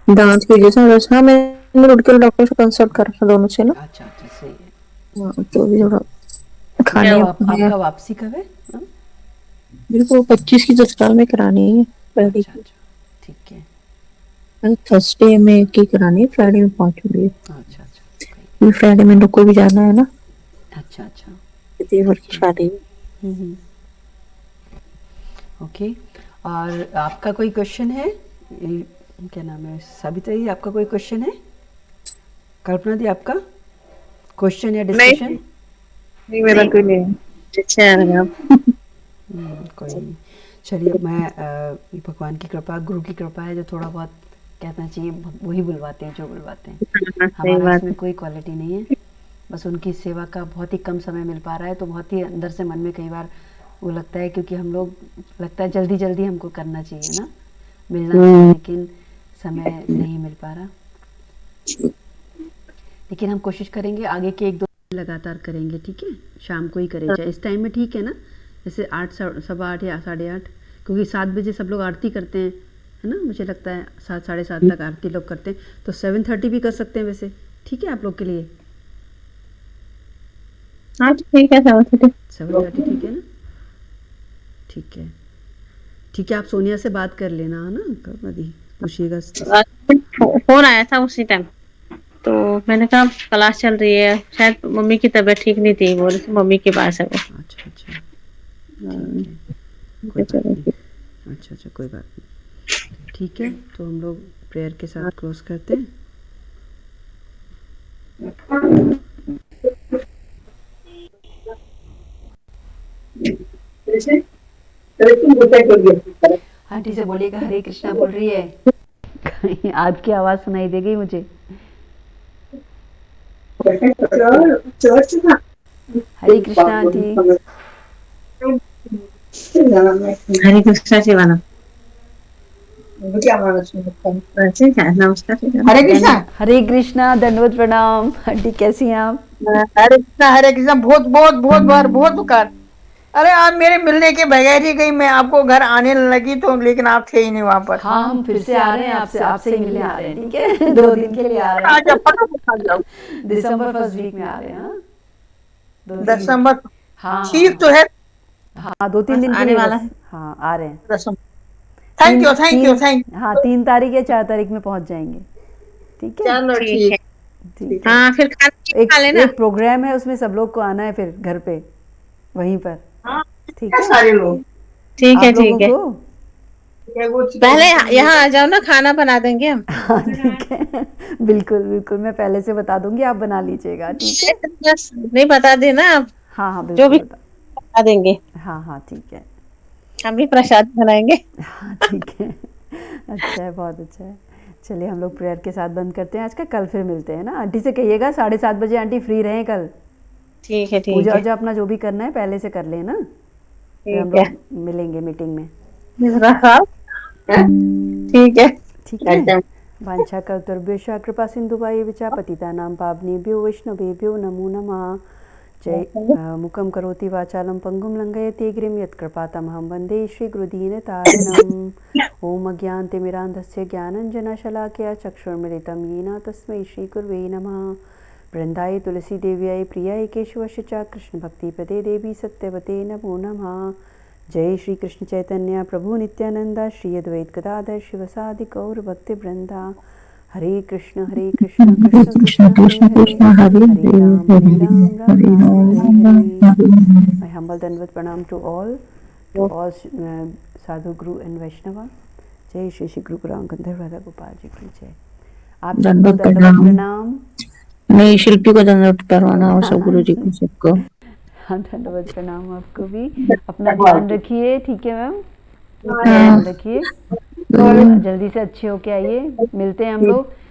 दांत की वजह से बस। हाँ मैंने मेडिकल डॉक्टर से कंसल्ट कर रखा दोनों से ना। अच्छा सही है। हाँ, तो भी थोड़ा खाने आपका वापसी कब है? मेरे को 25 की तत्काल में करानी है। अच्छा, ठीक है। थर्सडे में की करानी है, फ्राइडे में पहुंचूंगी। अच्छा। फ्राइडे में लोग को भी जाना है ना। अच्छा। देवर की शादी में। हम्म, ओके। और आपका कोई क्वेश्चन है? क्या नाम है, साबिता जी, आपका कोई क्वेश्चन है? कल्पना दी, आपका क्वेश्चन या नहीं डिस्कशन? नहीं, मेरा कोई नहीं है। अच्छे आ रहे हैं आप। कोई नहीं। चलिए, मैं भगवान की कृपा, गुरु की कृपा है, जो थोड़ा बहुत कहना चाहिए वही बुलवाते हैं जो बुलवाते हैं। हाँ, सही हमारा बात इसमें है। कोई क्वालिटी नहीं है, बस उनकी सेवा का बहुत ही कम समय मिल पा रहा है, तो बहुत ही अंदर से मन में कई बार वो लगता है, क्योंकि हम लोग, लगता है जल्दी जल्दी हमको करना चाहिए ना, मिलना चाहिए, हम्म। लेकिन समय नहीं मिल पा रहा। लेकिन हम कोशिश करेंगे, आगे के एक दो लगातार करेंगे, ठीक है? शाम को ही करें, चाहे इस टाइम में, ठीक है ना? जैसे 8, सवा 8 या 8:30, क्योंकि 7 बजे सब लोग आरती करते हैं, है ना? मुझे लगता है 7, 7:30 तक आरती लोग करते हैं, तो 7:30 भी कर सकते हैं वैसे, ठीक है आप लोग के लिए? हाँ ठीक है, समझ सकते। 7:30 ठीक है ना? ठीक है, ठीक है। आप सोनिया से बात कर लेना, है ना? कभी पूछिएगा। फोन आया था उसी टाइम, तो मैंने कहा क्लास चल रही है, शायद मम्मी की तबीयत ठीक नहीं थी, बोल रही थी मम्मी के पास है वो। अच्छा अच्छा, हाँ, ठीक है, ठीक कोई है, बात चलो ठीक। नहीं। अच्छा अच्छा, कोई बात नहीं। ठीक है, तो हम लोग प्रेयर के साथ क्लोज करते हैं। आंटी से बोलिएगा हरे कृष्णा बोल रही है। कहीं आपकी आवाज़ सुनाई दे गई मुझे। हरे कृष्णा आंटी। हरे कृष्णा शिवानंद। ठीक है, नमस्कार। हरे कृष्णा। हरे कृष्णा, दंडवत प्रणाम आंटी, कैसी हैं आप? हरे कृष्णा, हरे कृष्णा। बहुत बहुत बहुत बार, बहुत पुकार। अरे आप मेरे मिलने के बगैर ही गई, मैं आपको घर आने लगी तो, लेकिन आप थे ही नहीं वहां पर। हाँ, हम फिर से आ रहे हैं, आपसे आपसे ही मिलने आ रहे हैं, ठीक है? 2 दिन के लिए आ रहे आज हैं। अपन आ जाओ। दिसंबर फर्स्ट वीक में आ रहे हैं, हाँ? 2-3 दिन। दिसंबर। हाँ ठीक तो हाँ है। हाँ, 2-3 बस दिन के आने लिए वाला बस। है हाँ, आ रहे हैं। दिसंबर। थैंक तीन यू, थैंक यू, तीन थैंक हाँ, 3 तारीख या 4 तारीख में पहुंच जाएंगे, ठीक है? चलो ठीक है। ठीक है। हाँ, फिर खाना एक खा लेना। एक प्रोग्राम है, उसमें सब लोग को आना है फिर घर पे, वहीं पर, हाँ, ठीक क्या है? सारे लोग। ठीक है, आप लोगों ठीक है। को। पहले यहाँ आ जाओ ना, खाना बना देंगे हम। हाँ ठीक है। बिल्कुल बिल्कुल, मैं पहले से बता दूंगी, आप बना लीजिएगा, ठीक है? बस नहीं बता देना आप, हाँ हाँ, जो बिल्कुल भी बता। बता देंगे। हाँ हाँ, ठीक है। हम भी प्रसाद बनाएंगे। हाँ ठीक है। अच्छा है, बहुत अच्छा है। चलिए, हम लोग प्रेयर के साथ बंद करते हैं आज का, कल फिर मिलते हैं ना। आंटी से कहिएगा 7:30 बजे आंटी फ्री रहें कल। ठीक है, ठीक पूजा है, वूजा अपना जो भी करना है पहले से कर लेना, फिर हम ठीक है। लोग मिलेंगे मीटिंग में, रखा। ठीक है। ठीक है? वाञ्छाकल्पतरुभ्यश्च कृपा सिन्धुभ्यश्च पतितानां पावनेभ्यो वैष्णवेभ्यो नमो नमः। जय मुखं करोति वाचालं पङ्गुं लङ्घयति गिरिं यत्कृपातमहं वन्दे श्रीगुरुदीनतारिणम्। ॐ अज्ञानतिमिरान्धस्य ज्ञानञ्जनशलाकया चक्षुर्मिलितं येन तस्मै श्रीगुरुवे नमः। वृन्दाय तुलसीदेव्याय प्रियाय केशवस्य च कृष्णभक्तिपदे देवी सत्यवते नमो नमः। जय श्री कृष्ण चैतन्य प्रभु नित्यानंदा श्री अद्वैत गदाधर शिवसादि गौर भक्ति वृंदा। हरे कृष्ण कृष्ण कृष्ण कृष्ण हरे कृष्ण हरे, कृष्ण हरे हरे हरे, राम हरे राम हरे राम हरे राम, हरे। Ram Hare Hare. My humble Dandavat pranam to all sadhu guru and Vaishnava. जय श्री श्री गुरु ग्राम गंधर्व राधा गोपाल जी की जय। आप सबको दंडवत दंडवत प्रणाम। प्रणाम। नहीं, शिल्पी को दंडवत करवाना, और सब गुरु जी को सबको। हाँ, धन्यवाद प्रणाम आपको भी। अपना ध्यान रखिए, ठीक है मैम? अपना हाँ। ध्यान रखिए और जल्दी से अच्छे होके आइए। मिलते हैं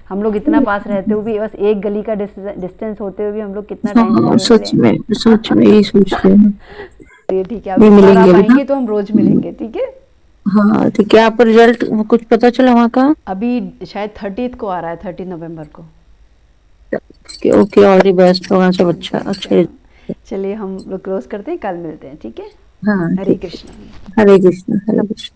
हम लोग इतना पास रहते हुए भी, बस एक गली का डिस्टेंस होते हुए भी हम लोग कितना टाइम से हाँ, नहीं मिले। सच में यही सोच रहे हैं। ये ठीक है, अब भी इस बार मिलेंगे आप भी ना। आएंगे तो हम रोज मिलेंगे, ठीक है? हाँ ठीक है। आपका रिजल्ट कुछ पता चला वहाँ का? अभी शायद 30 को आ रहा है, 30 नवंबर को। Okay okay, all the best, भगवान सब अच्छा थैंक यू अच्छे। मैम। चलिए, हम लोग क्लोज करते हैं, कल मिलते हैं, ठीक है? हाँ हरे ठीक है। कृष्णा। हरे कृष्ण, हरे कृष्ण।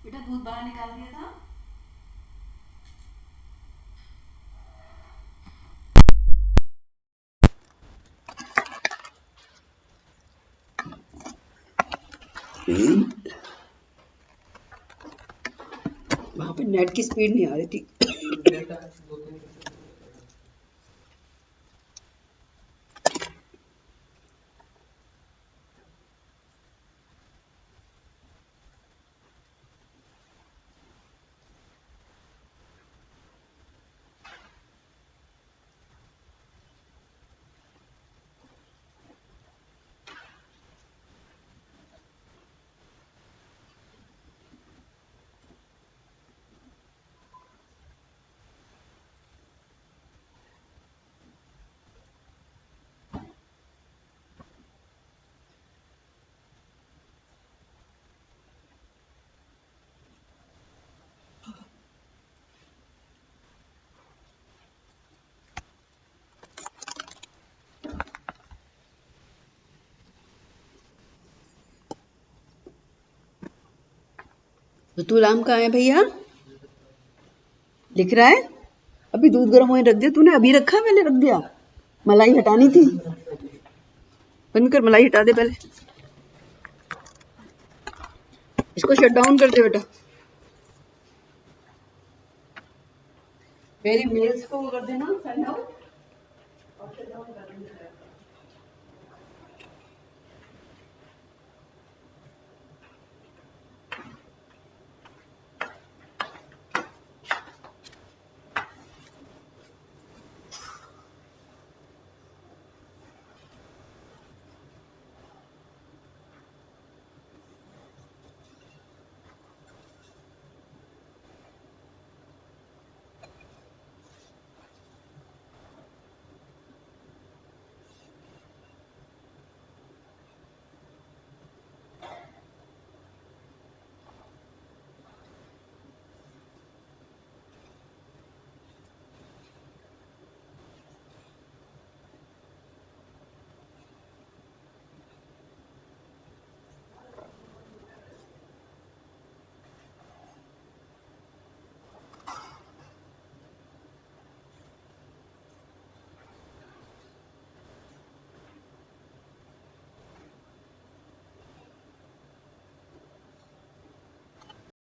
बेटा दूध बाहर निकाल दिया था। वहां पे नेट की स्पीड नहीं आ रही थी। ऋतुराम कहाँ है भैया? लिख रहा है। अभी दूध गर्म होने रख दिया तूने, अभी रखा पहले रख दिया। मलाई हटानी थी, बंद कर, मलाई हटा दे पहले। इसको शट डाउन कर दे बेटा। मेरी मेल्स को कर देना सेंड आउट।